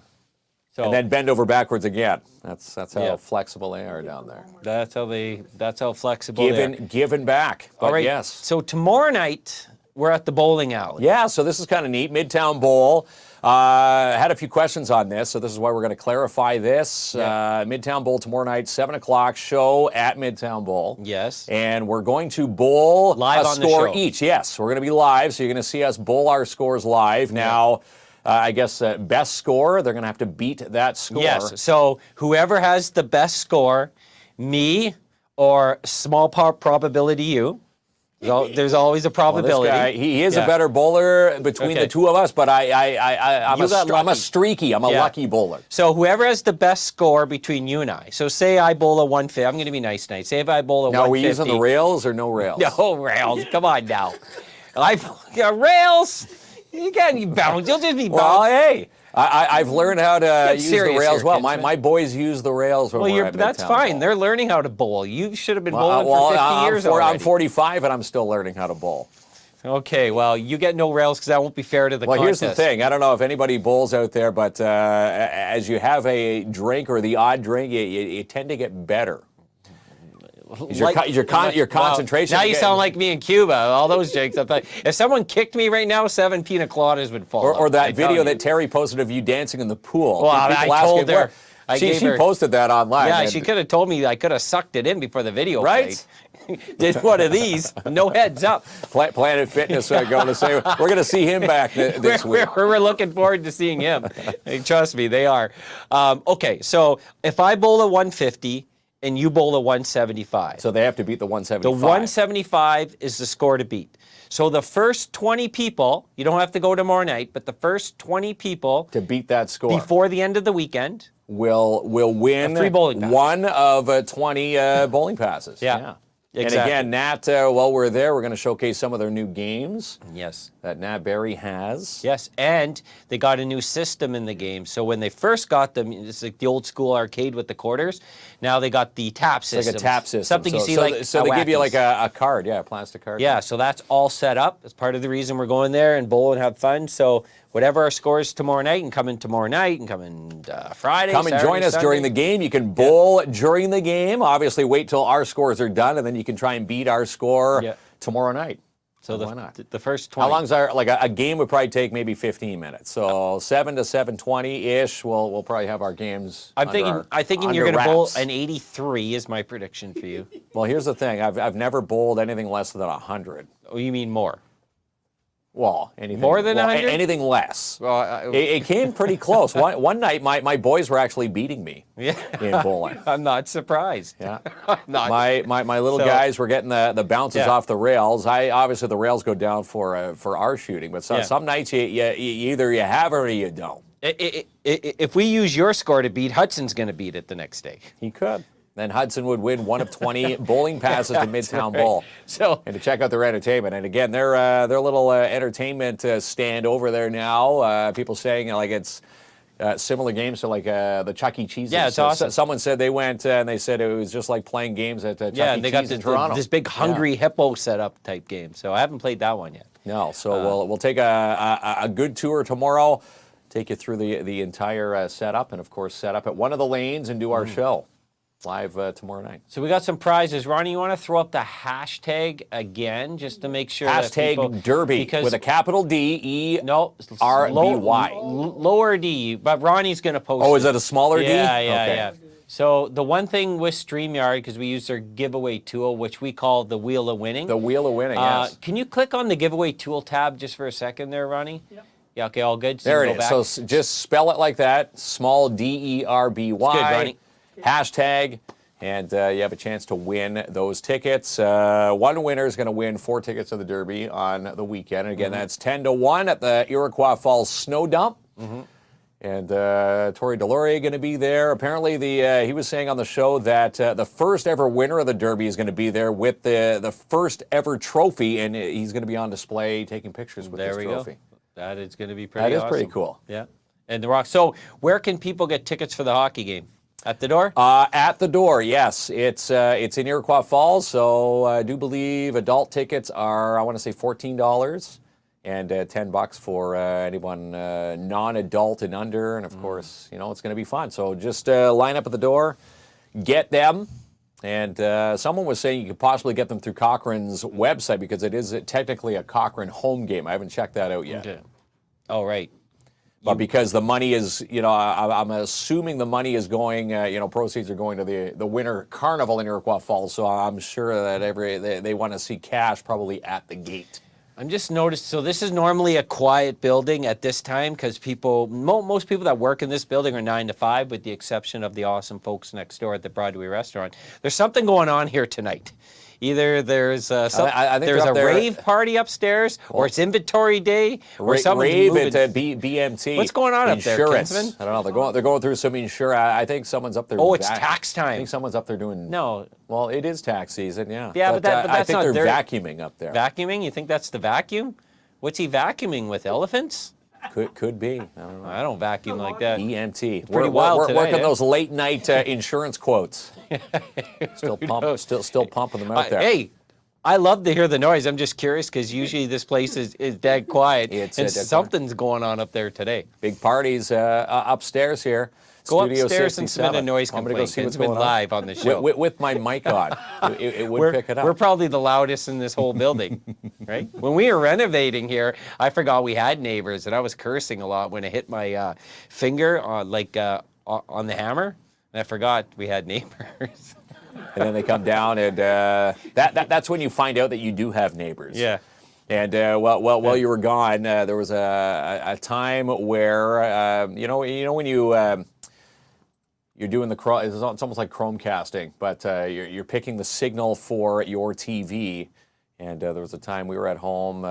And then bend over backwards again. That's how flexible they are down there. That's how flexible they are. Giving back. But all right. Yes. So tomorrow night we're at the bowling alley. Yeah. So this is kind of neat. Midtown Bowl. Had a few questions on this, so this is why we're going to clarify this. Yeah. Midtown Bowl tomorrow night, 7 o'clock show at Midtown Bowl. Yes. And we're going to bowl live a on score the show. Each. Yes. We're going to be live, so you're going to see us bowl our scores live. Now. I guess best score, they're going to have to beat that score. Yes, so whoever has the best score, me or small probability you, there's always a probability. Well, this guy, he is a better bowler between the two of us, but I'm a streaky, I'm a lucky bowler. So whoever has the best score between you and I, so say I bowl a 150, I'm going to be nice tonight. Say if I bowl a 150. Now, are we using the rails or no rails? No rails, come on now. Rails? You can't be bound. You'll just be bound. Well, hey, I've learned how to use the rails well. My boys use the rails when we're at that's Midtown fine. Bowl. They're learning how to bowl. You should have been bowling for 50 years already. I'm 45 and I'm still learning how to bowl. Okay, well, you get no rails because that won't be fair to the contest. Well, here's the thing. I don't know if anybody bowls out there, but as you have a drink or the odd drink, you tend to get better. Your concentration. Now you sound like me in Cuba. All those drinks. If someone kicked me right now, 7 pina coladas would fall. Or that video that Terry posted of you dancing in the pool. Well, I told her. She posted that online. Yeah, she could have told me I could have sucked it in before the video played. did one of these, no heads up. Planet Fitness going to say, we're going to see him back this week. We're looking forward to seeing him. Hey, trust me, they are. Okay, so if I bowl a 150 and you bowl a 175. So they have to beat the 175. The 175 is the score to beat. So the first 20 people, you don't have to go tomorrow night, but the first 20 people to beat that score before the end of the weekend will win a free bowling pass. One of 20 bowling passes. Yeah. Exactly. And again, Nat, while we're there, we're going to showcase some of their new games. Yes. That Nat Berry has. Yes, and they got a new system in the game. So when they first got them, it's like the old school arcade with the quarters. Now they got the tap system. Like a tap system. Something you see like So they give you like a card, a plastic card. Yeah, so that's all set up. It's part of the reason we're going there and bowl and have fun. So whatever our scores tomorrow night, and come in tomorrow night, and come in Friday, Come and Saturday, join us Sunday. during the game. You can bowl during the game. Obviously, wait till our scores are done, and then you can try and beat our score tomorrow night. So why not? The first 20. How long's our, like a game would probably take maybe 15 minutes. So 7 to 7:20-ish, we'll probably have our games. I'm thinking you're going to bowl an 83 is my prediction for you. Well, here's the thing. I've never bowled anything less than 100. Oh, you mean more? Well, anything more than 100? Anything less. Well, it came pretty close. One night, my boys were actually beating me in bowling. I'm not surprised. Yeah, I'm not. My little guys were getting the bounces off the rails. Obviously the rails go down for our shooting, but some nights you either you have it or you don't. If we use your score to beat, Hudson's going to beat it the next day. He could. Then Hudson would win one of 20 bowling passes to Midtown Bowl. So, and to check out their entertainment. And again, their little entertainment stand over there now. People saying like it's similar games to like the Chuck E. Cheese's. Yeah, it's awesome. Someone said they went and they said it was just like playing games at Chuck E. they Cheese got in Toronto. this big hungry hippo setup type game. So I haven't played that one yet. No, so we'll take a good tour tomorrow. Take you through the entire setup, and of course set up at one of the lanes and do our show. Live tomorrow night. So we got some prizes. Ronnie, you want to throw up the hashtag again just to make sure hashtag that people, Derby with a capital D-E-R-B-Y. Lower D, but Ronnie's going to post it. Oh, is that a smaller D? Yeah. So the one thing with StreamYard, because we use their giveaway tool, which we call the Wheel of Winning. The Wheel of Winning, yes. Can you click on the giveaway tool tab just for a second there, Ronnie? Yep. Yeah, okay, all good. So there it is. So just spell it like that, small D-E-R-B-Y. Good, Ronnie. Hashtag, and you have a chance to win those tickets. One winner is going to win 4 tickets to the Derby on the weekend. And again, that's 10-1 at the Iroquois Falls Snow Dump. And Tori Delorier going to be there. Apparently, he was saying on the show that the first ever winner of the Derby is going to be there with the first ever trophy, and he's going to be on display taking pictures with this trophy. Go. That is going to be pretty awesome. That is pretty cool. Yeah. And the Rock. So where can people get tickets for the hockey game? At the door? At the door, yes. It's in Iroquois Falls, so I do believe adult tickets are, I want to say, $14 and $10 for anyone non-adult and under. And, of course, it's going to be fun. So just line up at the door, get them. And someone was saying you could possibly get them through Cochrane's website because it is technically a Cochrane home game. I haven't checked that out yet. Okay. Oh, right. But because the money is, I'm assuming the money is going, proceeds are going to the Winter Carnival in Iroquois Falls. So I'm sure that they want to see cash probably at the gate. I'm just noticed, so this is normally a quiet building at this time because most people that work in this building are 9 to 5, with the exception of the awesome folks next door at the Broadway restaurant. There's something going on here tonight. Either there's there's a rave party upstairs, or it's inventory day, or someone's rave moving. at BMT. What's going on insurance. up there, Kinsman? I don't know. They're going through some insurance. I think someone's up there. Oh, it's tax time. I think someone's up there doing. No. Well, it is tax season. Yeah. Yeah, but that's I think not they're vacuuming up there. Vacuuming? You think that's the vacuum? What's he vacuuming with? Elephants? Could be. I don't know. I don't vacuum like that. EMT. Pretty wild We're today, working those late night insurance quotes. Still pumping them out there. Hey, I love to hear the noise. I'm just curious because usually this place is dead quiet, and something's going on up there today. Big parties upstairs here. Go Studio upstairs 67. and submit a noise complaint. It's been live on the show. With my mic on. It would pick it up. We're probably the loudest in this whole building, right? When we were renovating here, I forgot we had neighbors, and I was cursing a lot when I hit my finger on the hammer, and I forgot we had neighbors. And then they come down, and that's when you find out that you do have neighbors. Yeah. And while you were gone, there was a time where you know when you're doing it's almost like Chromecasting, but you're picking the signal for your TV. And there was a time we were at home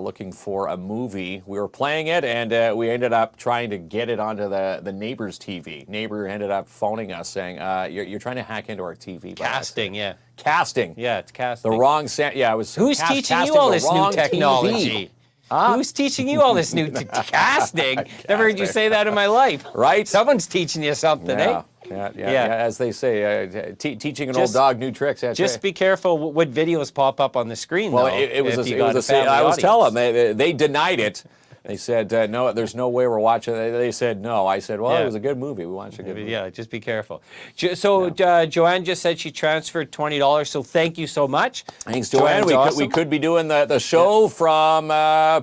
looking for a movie. We were playing it, and we ended up trying to get it onto the neighbor's TV. Neighbor ended up phoning us saying, you're trying to hack into our TV. Casting, yeah. Casting. Yeah, it's casting. The wrong yeah, it was Who's teaching you all this new technology? Who's teaching you all this new casting? Never heard you say that in my life. Right? Someone's teaching you something, eh? Yeah. As they say, teaching an old dog new tricks. Just be careful what videos pop up on the screen. Well, though, it was I was telling them they denied it. They said, no, there's no way we're watching it. They said no. I said, well, it was a good movie. We watched a good movie. Yeah, just be careful. So Joanne just said she transferred $20, so thank you so much. Thanks, Joanne. We could be doing the show from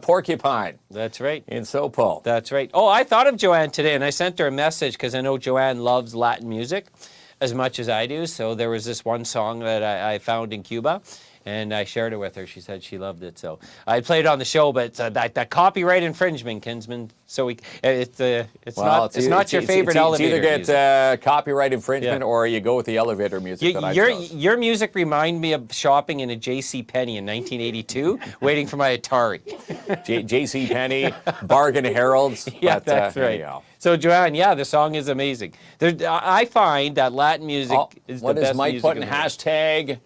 Porcupine. That's right. In Sopo. That's right. Oh, I thought of Joanne today, and I sent her a message because I know Joanne loves Latin music as much as I do. So there was this one song that I found in Cuba, and I shared it with her. She said she loved it. So I played it on the show, but that copyright infringement, Kinsman. So it's not your favorite elevator music. It's either get copyright infringement or you go with the elevator music that I chose. Your music reminded me of shopping in a J.C. Penney in 1982, waiting for my Atari. J.C. Penney, Bargain Heralds. Yeah, that's right. So, Joanne, the song is amazing. I find that Latin music is the best music. What is Mike putting? Hashtag...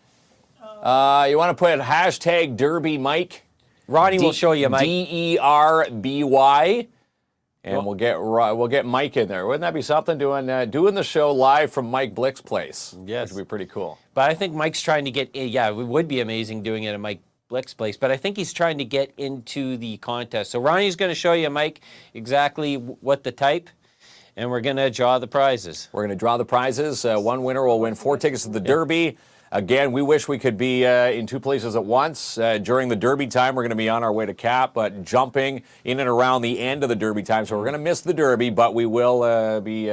you want to put hashtag Derby Mike? Ronnie will show you, Mike. DERBY, and we'll get Mike in there. Wouldn't that be something? Doing the show live from Mike Blick's place. Yes, which would be pretty cool. But I think Mike's trying to get. It would be amazing doing it at Mike Blick's place. But I think he's trying to get into the contest. So Ronnie's going to show you, Mike, exactly what to type. And we're going to draw the prizes. We're going to draw the prizes. One winner will win 4 tickets to the Derby. Again, we wish we could be in 2 places at once. During the Derby time, we're going to be on our way to Kap, but jumping in and around the end of the Derby time. So we're going to miss the Derby, but we will we'll be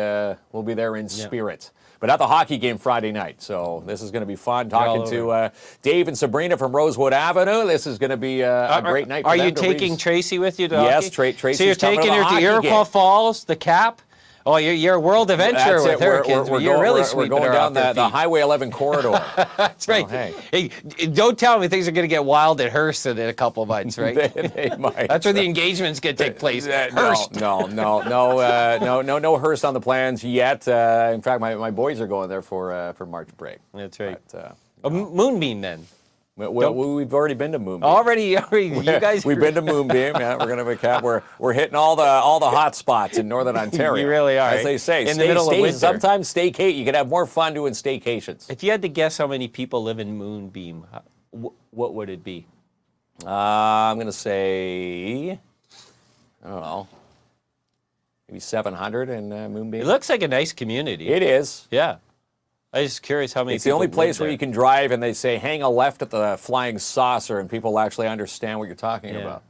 there in spirit. But at the hockey game Friday night. So this is going to be fun. Talking to Dave and Sabrina from Rosewood Avenue. This is going to be a great night for them. Are you taking Tracy with you to Yes, hockey? Tracy's So you're taking her to Iroquois Falls, the Kap? Oh, you're a world adventurer with her, kids. You're really sweeping We're going her down the Highway 11 corridor. That's right. Hey, don't tell me things are going to get wild at Hearst in a couple of months, right? they might. That's where the engagement's going to take place. Hearst. No Hearst on the plans yet. In fact, my boys are going there for March break. That's right. But, Moonbeam then. Well, we've already been to Moonbeam. Already, you guys. We've been to Moonbeam. Yeah, we're going to be Kap. We're hitting all the hot spots in Northern Ontario. You really are. As they say, in the middle of winter. Sometimes staycation. You can have more fun doing staycations. If you had to guess how many people live in Moonbeam, what would it be? I'm going to say, I don't know, maybe 700 in Moonbeam. It looks like a nice community. It is. Yeah. I was just curious how many. It's the only place where you can drive and they say hang a left at the Flying Saucer and people actually understand what you're talking about.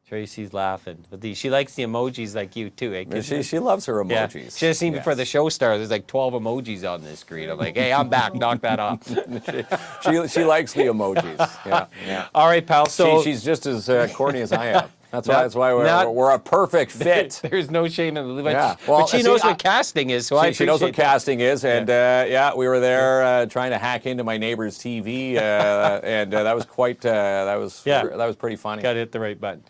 Tracy's laughing. But she likes the emojis like you too. Eh? She loves her emojis. Yeah. She just seen before the show started. There's like 12 emojis on this screen. I'm like, hey, I'm back. Knock that off. she likes the emojis. Yeah. All right, pal. So she's just as corny as I am. That's why we're a perfect fit. There's no shame in it. Yeah. But she knows what casting is, so she knows what casting is, and we were there trying to hack into my neighbor's TV, and that was that was pretty funny. Got to hit the right button.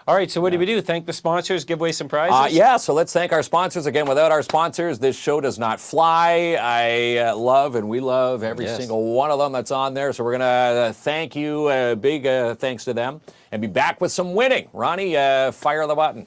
All right, so what do we do? Thank the sponsors, give away some prizes? So let's thank our sponsors. Again, without our sponsors, this show does not fly. I love and we love every single one of them that's on there. So we're going to thank you, big thanks to them, and be back with some winning. Ronnie, fire the button.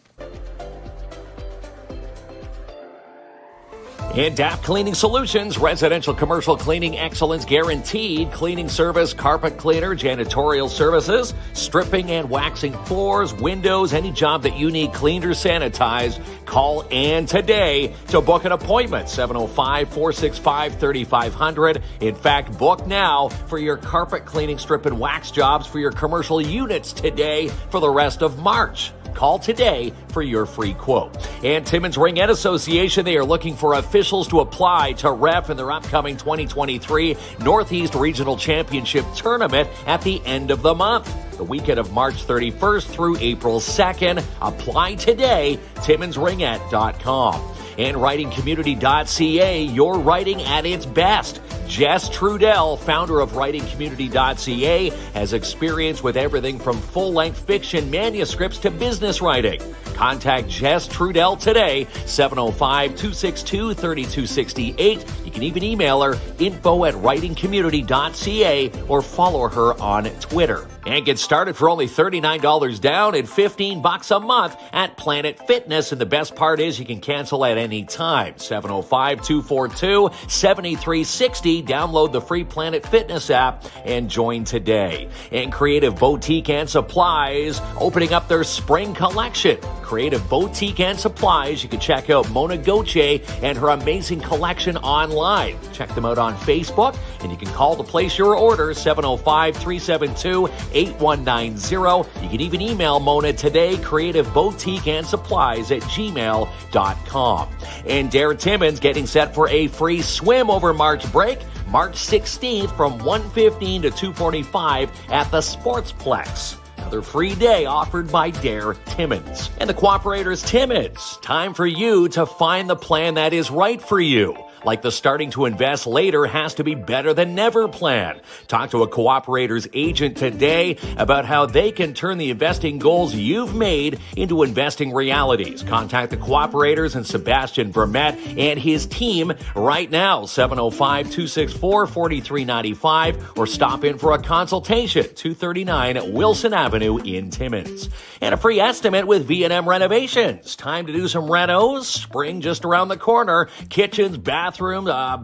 And DAP Cleaning Solutions, residential commercial cleaning excellence guaranteed, cleaning service, carpet cleaner, janitorial services, stripping and waxing floors, windows, any job that you need cleaned or sanitized. Call Ann today to book an appointment, 705-465-3500. In fact, book now for your carpet cleaning, strip and wax jobs for your commercial units today for the rest of March. Call today for your free quote. And Timmins Ringette Association, they are looking for officials to apply to ref in their upcoming 2023 Northeast Regional Championship Tournament at the end of the month. The weekend of March 31st through April 2nd. Apply today, TimminsRingette.com. And WritingCommunity.ca, your writing at its best. Jess Trudell, founder of WritingCommunity.ca, has experience with everything from full-length fiction manuscripts to business writing. Contact Jess Trudell today, 705-262-3268. You can even email her, info@writingcommunity.ca, or follow her on Twitter. And get started for only $39 down and $15 a month at Planet Fitness. And the best part is you can cancel at any time. 705-242-7360. Download the free Planet Fitness app and join today. And Creative Boutique and Supplies opening up their spring collection. Creative Boutique and Supplies. You can check out Mona Goche and her amazing collection online. Check them out on Facebook, and you can call to place your order, 705-372-8190. You can even email Mona today, Creative Boutique and Supplies @gmail.com. And Dare Timmins getting set for a free swim over March break. March 16th from 1:15 to 2:45 at the Sportsplex. Another free day offered by Dare Timmins. And the Cooperator's Timmins. Time for you to find the plan that is right for you. Like the starting to invest later has to be better than never plan. Talk to a Cooperator's agent today about how they can turn the investing goals you've made into investing realities. Contact the Cooperators and Sebastian Vermette and his team right now, 705-264-4395, or stop in for a consultation, 239 Wilson Avenue in Timmins. And a free estimate with V&M Renovations. Time to do some renos. Spring just around the corner. Kitchens, bathrooms,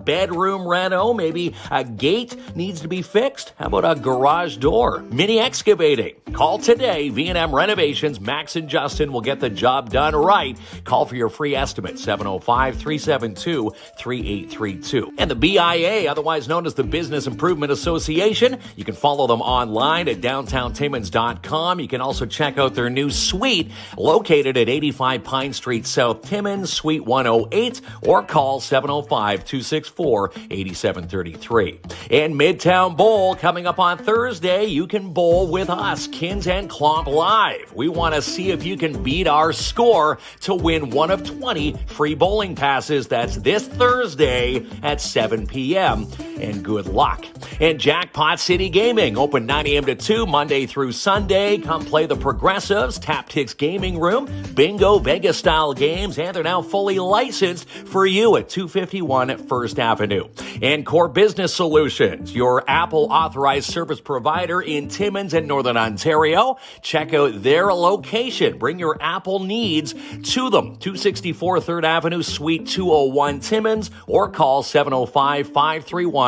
bedroom reno, maybe a gate needs to be fixed. How about a garage door? Mini excavating. Call today. V&M Renovations. Max and Justin will get the job done right. Call for your free estimate, 705-372-3832. And the BIA, otherwise known as the Business Improvement Association, you can follow them online at downtowntimmins.com. You can also check out their new suite located at 85 Pine Street, South Timmins, Suite 108, or call 705-264-8733. And Midtown Bowl coming up on Thursday. You can bowl with us, KINZ and KLOMP Live. We want to see if you can beat our score to win one of 20 free bowling passes. That's this Thursday at 7 p.m. And good luck. And Jackpot City Gaming, open 9 a.m. to 2, Monday through Sunday. Come play the Progressives, Taptics Gaming Room, Bingo, Vegas-style games, and they're now fully licensed for you at 251 First Avenue. And Core Business Solutions, your Apple authorized service provider in Timmins and Northern Ontario. Check out their location. Bring your Apple needs to them. 264 3rd Avenue, Suite 201 Timmins, or call 705-531-3355.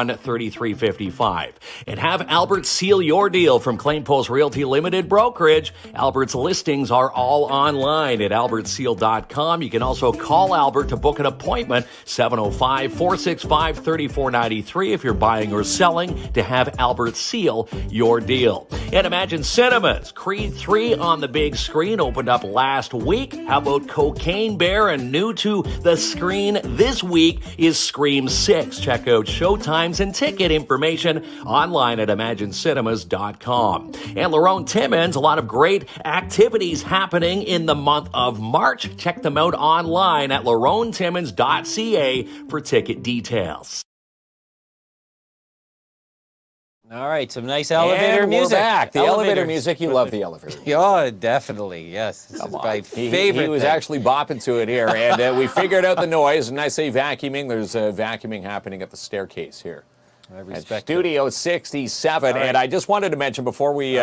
And have Albert seal your deal from Claim Post Realty Limited Brokerage. Albert's listings are all online at albertseal.com. You can also call Albert to book an appointment, 705-465-3493 if you're buying or selling, to have Albert seal your deal. And Imagine Cinemas, Creed 3 on the big screen, opened up last week. How about Cocaine Bear? And new to the screen this week is Scream 6. Check out showtimes and ticket information online at imaginecinemas.com. And Lerone Timmins, a lot of great activities happening in the month of March. Check them out online at leronetimmins.ca for ticket details. All right, some nice elevator music. We're back. The elevator music, you love the elevator music. Oh, definitely, yes. This is my favorite He was actually bopping to it here, and we figured out the noise. And I say vacuuming, there's vacuuming happening at the staircase here. I respect Studio 67, right. And I just wanted to mention before we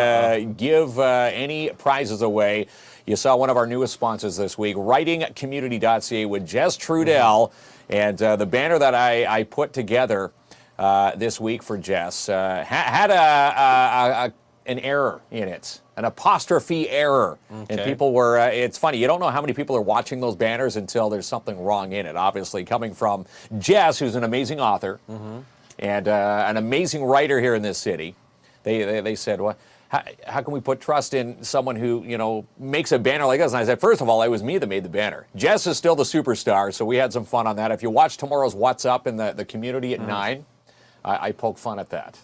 give any prizes away, you saw one of our newest sponsors this week, WritingCommunity.ca with Jess Trudell, and the banner that I put together this week for Jess had an error in it, an apostrophe error. Okay. And people were, it's funny, you don't know how many people are watching those banners until there's something wrong in it, obviously, coming from Jess, who's an amazing author and an amazing writer here in this city. They said, well, how can we put trust in someone who, you know, makes a banner like this? And I said, first of all, it was me that made the banner. Jess is still the superstar, so we had some fun on that. If you watch tomorrow's What's Up in the community at 9, I poke fun at that.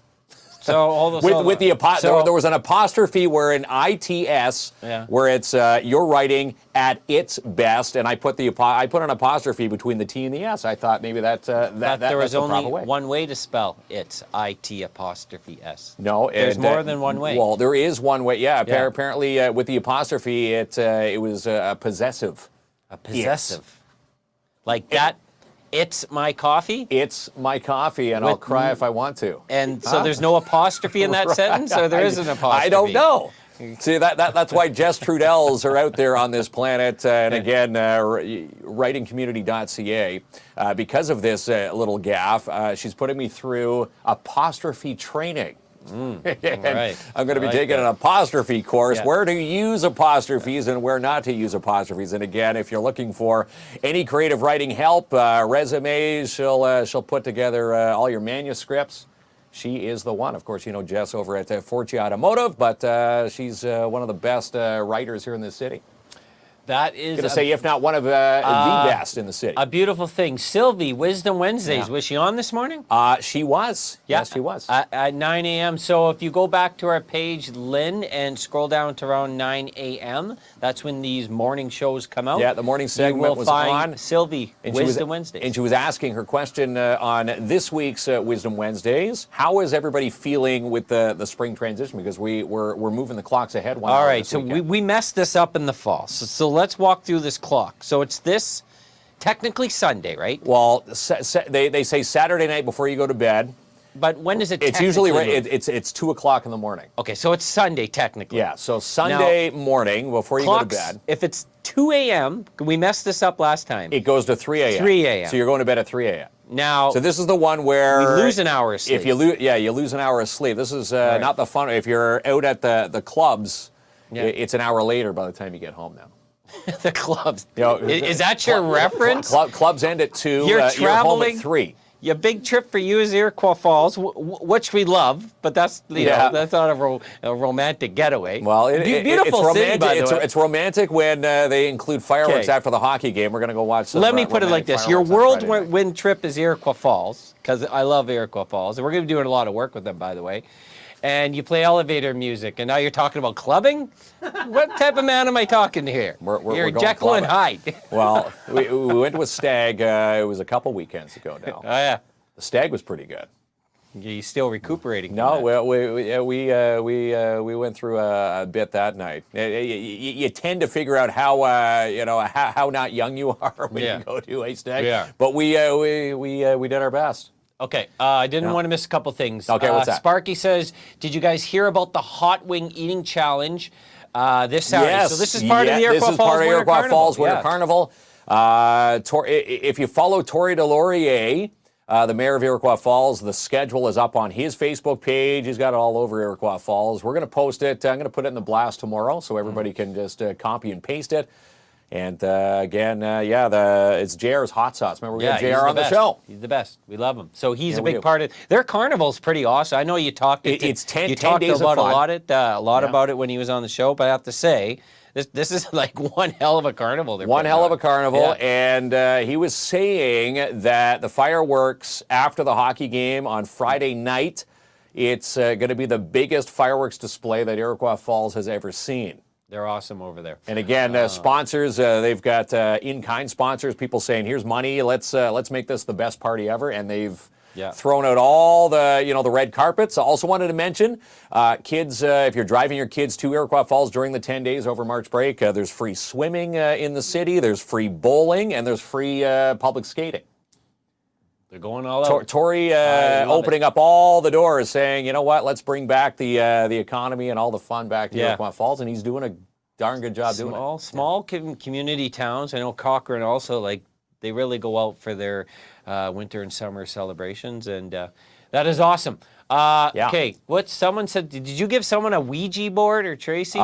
So all the there was an apostrophe where an ITS, where it's you're writing at its best, and I put an apostrophe between the T and the S. I thought maybe there was only one way to spell it's IT apostrophe S. No, there's more than one way. Well, there is one way. Yeah, apparently with the apostrophe, it was a possessive. A possessive, like that. It's my coffee? It's my coffee, and I'll cry if I want to. And so there's no apostrophe in that sentence, or there is an apostrophe? I don't know. See, that's why Jess Trudells are out there on this planet. And again, writingcommunity.ca. Because of this little gaffe, she's putting me through apostrophe training. Right. I'm going to be taking an apostrophe course, where to use apostrophes and where not to use apostrophes. And again, if you're looking for any creative writing help, resumes, she'll put together all your manuscripts. She is the one. Of course, you know Jess over at Forte Automotive, but she's one of the best writers here in this city. That is going to say, if not one of the best in the city. A beautiful thing. Sylvie, Wisdom Wednesdays. Was she on this morning? She was. Yeah. Yes, she was. At 9 a.m. So if you go back to our page, Lynn, and scroll down to around 9 a.m., that's when these morning shows come out. Yeah, the morning segment was on. Sylvie, Wisdom Wednesdays. And she was asking her question on this week's Wisdom Wednesdays. How is everybody feeling with the spring transition? Because we're moving the clocks ahead. All right, so we messed this up in the fall. So let's walk through this clock. So it's this, technically Sunday, right? Well, they say Saturday night before you go to bed. But when is it? It's usually it's 2 o'clock in the morning. Okay, so it's Sunday technically. Yeah, so Sunday morning before you go to bed. If it's 2 a.m., we messed this up last time. It goes to 3 a.m. 3 a.m. So you're going to bed at 3 a.m. Now, so this is the one where we lose an hour of sleep. If you lose an hour of sleep. This is not the fun. If you're out at the clubs, it's an hour later by the time you get home now. The clubs. You know, is that your reference? Clubs end at 2. You're traveling. You're home at 3. Your big trip for you is Iroquois Falls, which we love, but that's know, that's not a romantic getaway. Well, beautiful city, by the way. It's romantic when they include fireworks after the hockey game. We're going to go watch some. Let me put it like this: your whirlwind trip is Iroquois Falls, because I love Iroquois Falls, and we're going to be doing a lot of work with them, by the way. And you play elevator music, and now you're talking about clubbing? What type of man am I talking to here? You're Jekyll and Hyde. Well, we went to a stag. It was a couple weekends ago now. Oh, yeah. The stag was pretty good. You're still recuperating. No, we went through a bit that night. You tend to figure out how how not young you are when you go to a stag. Yeah. But we did our best. Okay, I didn't want to miss a couple things. Okay, what's that? Sparky says, did you guys hear about the hot wing eating challenge this Saturday? Yes. So this is part of the Iroquois Falls Winter Carnival. If you follow Tori Delorier, the mayor of Iroquois Falls, the schedule is up on his Facebook page. He's got it all over Iroquois Falls. We're going to post it. I'm going to put it in the blast tomorrow so everybody can just copy and paste it. And again, it's JR's hot sauce. Remember, we got JR on the show. He's the best. We love him. So he's a big part of it. Their carnival's pretty awesome. I know you talked. It's 10 you talked days about of fun. a lot about it when he was on the show. But I have to say, this is like one hell of a carnival. One hell of a carnival. And he was saying that the fireworks after the hockey game on Friday night, it's going to be the biggest fireworks display that Iroquois Falls has ever seen. They're awesome over there. And again, sponsors, they've got in-kind sponsors, people saying, here's money, let's make this the best party ever. And they've thrown out all the red carpets. I also wanted to mention, kids, if you're driving your kids to Iroquois Falls during the 10 days over March break, there's free swimming in the city, there's free bowling, and there's free public skating. They're going all out. Tori opening up all the doors, saying, you know what, let's bring back the economy and all the fun back to Iroquois Falls, and he's doing a darn good job doing it. Small community towns. I know Cochrane also, they really go out for their winter and summer celebrations, and that is awesome. Yeah. Okay, what someone said, did you give someone a Ouija board or Tracy?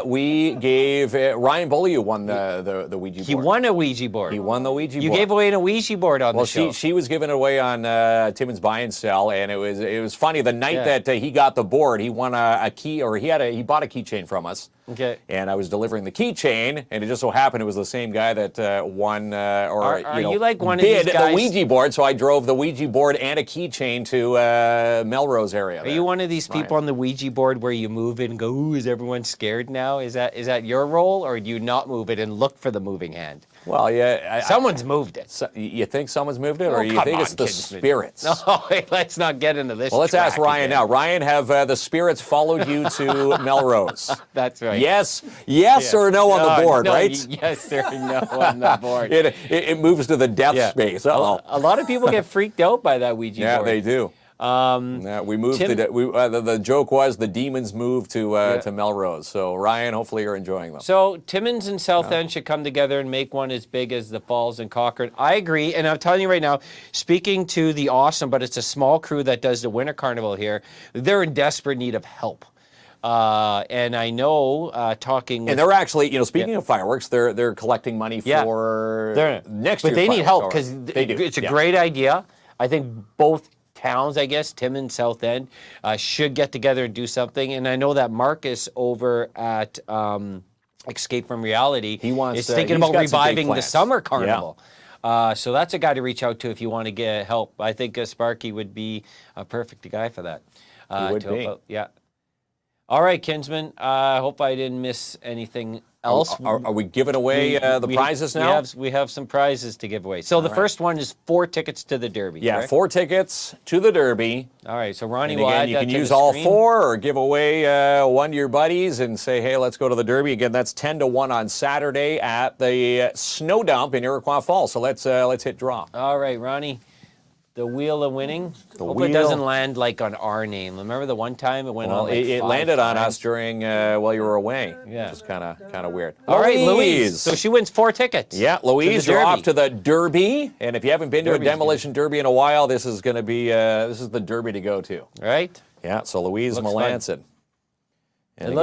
We gave Ryan Beaulieu won the Ouija board. He won a Ouija board. He won the Ouija board. You gave away a Ouija board on the show. Well, she was giving it away on Timmins Buy and Sell, and it was funny. The night that he got the board, he won a key, or he bought a keychain from us. Okay. And I was delivering the keychain, and it just so happened it was the same guy that won you like one of bid these guys? the Ouija board. So I drove the Ouija board and a keychain to Melrose area. Are you one of these people on the Ouija board where you move it and go, ooh, is everyone scared now? Is that your role, or do you not move it and look for the moving hand? Well, yeah. Someone's moved it. So, you think someone's moved it, or you come think on, it's the Kinsman. spirits? No, wait, let's not get into this. Well, let's ask track Ryan again. now. Ryan, have the spirits followed you to Melrose? That's right. Yes or no on the board, no, right? Yes or no on the board. It moves to the death space. Uh-oh. A lot of people get freaked out by that Ouija board. Yeah, they do. We moved. The joke was the demons moved to Melrose. So Ryan, hopefully you're enjoying them. So Timmins and South End should come together and make one as big as the Falls and Cochrane. I agree, and I'm telling you right now, speaking to the Awesome, but it's a small crew that does the Winter Carnival here. They're in desperate need of help. And I know talking with, and they're actually, speaking of fireworks, they're collecting money for next year. But they need help because do. It's a great idea. I think both towns, I guess, Timmins, South End, should get together and do something. And I know that Marcus over at Escape from Reality is thinking about reviving the summer carnival. Yeah. So that's a guy to reach out to if you want to get help. I think Sparky would be a perfect guy for that. He would be. Yeah. All right, Kinsman. I hope I didn't miss anything else. Are we giving away the prizes now? We have some prizes to give away. So the first one is 4 tickets to the Derby. Yeah, correct? 4 tickets to the Derby. All right, so Ronnie And will again, add you that can to use the all screen. 4 or give away one to your buddies and say, hey, let's go to the Derby. Again, that's 10-1 on Saturday at the Snow Dump in Iroquois Falls. So let's hit draw. All right, Ronnie. The Wheel of Winning. Hope wheel. it doesn't land like on our name. Remember the one time it went on like it 5 landed on times? us during while you were away. Yeah. Which is kind of weird. All right, Louise. So she wins 4 tickets. Yeah, Louise, to the you're Derby. off to the Derby. And if you haven't been to a Derby's demolition derby in a while, this is going to be this is the Derby to go to. Right? Yeah, so Louise Looks Melanson. And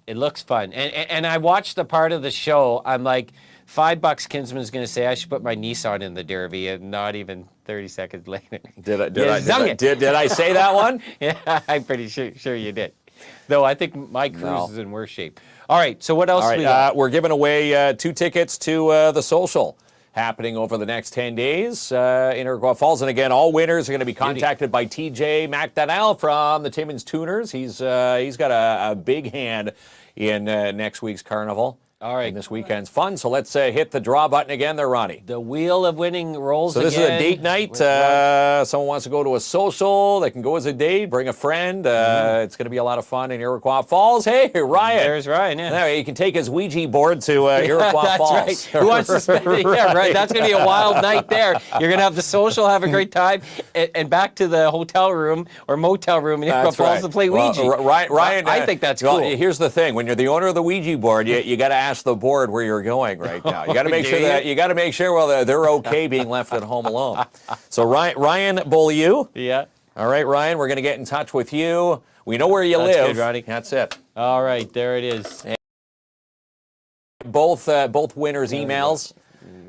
It looks fun. And I watched the part of the show. I'm like, $5 Kinsman's going to say I should put my niece on in the Derby, and not even 30 seconds later. Did Zung I say that one? Yeah, I'm pretty sure you did. Though I think my cruise is in worse shape. All right, so what else All right, we got? we're giving away 2 tickets to the social happening over the next 10 days in Iroquois Falls. And again, all winners are going to be contacted by TJ McDonnell from the Timmins Tuners. He's got a big hand in next week's carnival. All right. And this weekend's fun. So let's hit the draw button again there, Ronnie. The Wheel of Winning rolls again. So this is a date night. Someone wants to go to a social. They can go as a date, bring a friend. It's going to be a lot of fun in Iroquois Falls. Hey, Ryan. There's Ryan, yeah. There, you can take his Ouija board to Iroquois That's Falls. right. Who wants to spend it? Yeah, right. That's going to be a wild night there. You're going to have the social, have a great time, and back to the hotel room or motel room in Iroquois Falls to play Ouija. Ryan, I think that's cool. Here's the thing: when you're the owner of the Ouija board, you got to ask the board where you're going right now. You got to make sure they're okay being left at home alone. So Ryan Beaulieu. Yeah. All right, Ryan, we're going to get in touch with you. We know where you live. Good, Ronnie. That's it. All right, there it is. Both winners' emails.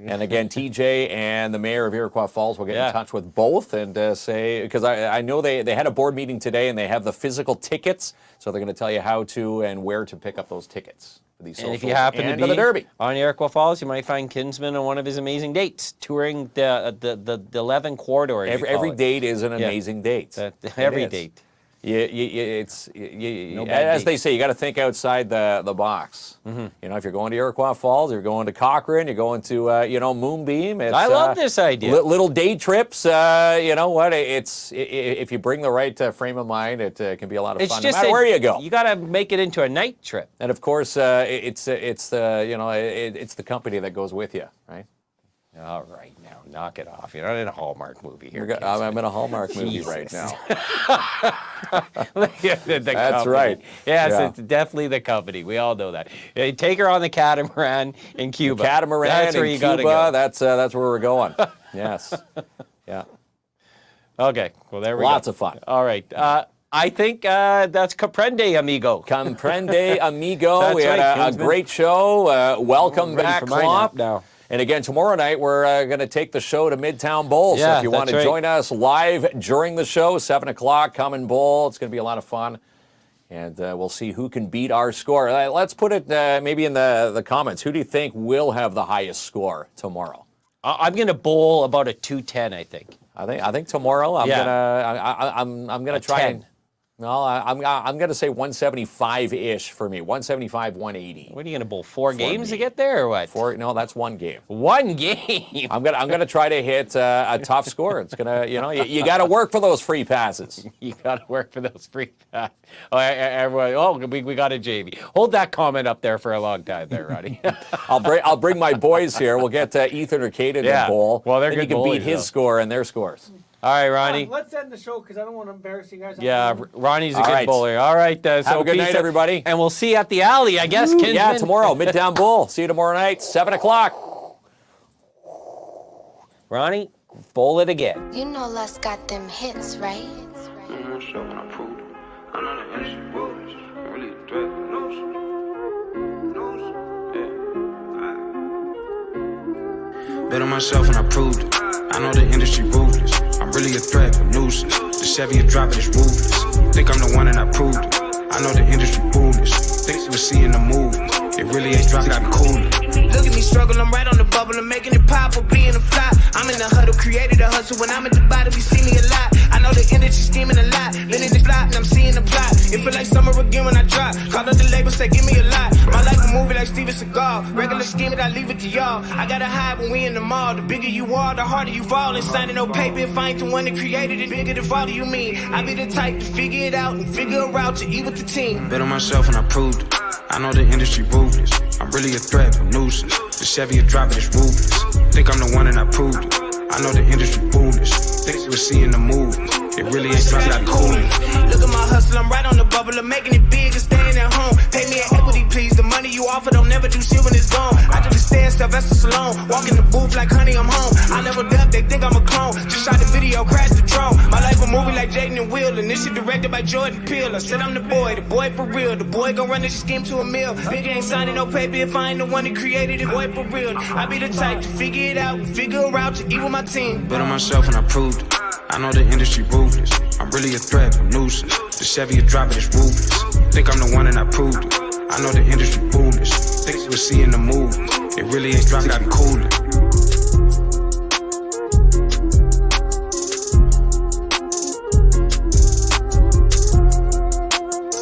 And again, TJ and the mayor of Iroquois Falls will get in touch with both and say, because I know they had a board meeting today and they have the physical tickets, so they're going to tell you how to and where to pick up those tickets. And if you happen to be the Derby on Iroquois Falls, you might find Kinsman on one of his amazing dates, touring the 11 corridor. Every date is an amazing date. Every date. As they say, you got to think outside the box. Mm-hmm. You know, if you're going to Iroquois Falls, you're going to Cochrane, you're going to Moonbeam. I love this idea. Little day trips. You know what? If you bring the right frame of mind, it can be a lot of fun. No matter where you go, you got to make it into a night trip. And of course, it's the company that goes with you, right? All right, now knock it off. You're not in a Hallmark movie here. I'm in a Hallmark movie right now. That's right. Yes, it's definitely the company. We all know that. Take her on the catamaran in Cuba. Catamaran that's where in you Cuba. Go. That's where we're going. Yes. Yeah. Okay, well, there we go. Lots of fun. All right. I think that's Comprende, amigo. Comprende, amigo. We had a great show. Welcome back, KLOMP. Now. And again, tomorrow night, we're going to take the show to Midtown Bowl. So if you want to join us live during the show, 7 o'clock, come and bowl. It's going to be a lot of fun. And we'll see who can beat our score. Let's put it maybe in the comments. Who do you think will have the highest score tomorrow? I'm going to bowl about a 210, I think. I think tomorrow I'm gonna try 10. and I'm gonna say 175-ish for me. 175, 180. What are you going to bowl? 4 games to get there or what? No, that's 1 game. 1 game. I'm gonna try to hit a tough score. It's gonna, you got to work for those free passes. You got to work for those free passes. Oh, everyone. We got a JV. Hold that comment up there for a long time, there, Ronnie. I'll bring my boys here. We'll get Ethan or Caden to bowl. Well, they're then good you can bowlers, beat his score and their scores. All right, Ronnie. Let's end the show because I don't want to embarrass you guys. Yeah, Ronnie's a good bowler. All right. Have a good night, everybody. And we'll see you at the alley, I guess, Kinsman. Yeah, tomorrow, Midtown Bowl. See you tomorrow night, 7 o'clock. Ronnie, bowl it again. You know Les got them hits, right? I'm sure when I proved it. I know the industry rules. I'm really a threat. Bet on myself and I proved it. I know the industry ruthless. I'm really a threat, a nuisance. The Chevy a drop it is ruthless. Think I'm the one and I proved it. I know the industry foolish. Think you would see in the movie. It really ain't dropped, gotta be cool. Look at me struggle, I'm right on the bubble, I'm making it pop or being a fly. I'm in the huddle, created a hustle. When I'm at the bottom, you see me a lot. I know the industry scheming a lot. Letting it fly, and I'm seeing the plot. It feel like summer again when I drop. Call up the label, say give me a lot. My life a movie like Steven Seagal. Regular scheming, I leave it to y'all. I gotta hide when we in the mall. The bigger you are, the harder you fall. And signing no paper if I ain't the one that created it. Bigger than all do you mean? I be the type to figure it out and figure a route to eat with the team. Bet on myself and I proved it. I know the industry ruthless. I'm really a threat, a nuisance. The Chevy a drop it is ruthless. Think I'm the one and I proved it. I know the industry foolish. Think you would see in the movies. It really ain't dropped, gotta be cool. Look at my hustle, I'm right on the bubble. I'm making it big and staying at home. Pay me an equity, please. The money you offer don't never do shit when it's gone. I do the stand stuff, that's a salon. Walk in the booth like honey, I'm home. I never duck, they think I'm a clone. Just shot the video, crashed the drone. My life a movie like Jaden and Will. And this shit directed by Jordan Peele. I said I'm the boy for real. The boy gon' run this scheme to a meal. Big ain't signing no paper if I ain't the one that created it. Boy for real. I be the type to figure it out and figure a route to eat with my team. Bet on myself and I proved it. I know the industry ruthless. I'm really a threat, a nuisance. The Chevy a drop it is ruthless. Think I'm the one and I proved it. I know the industry foolish. Think you would see in the movies. It really ain't dropped, gotta be cool.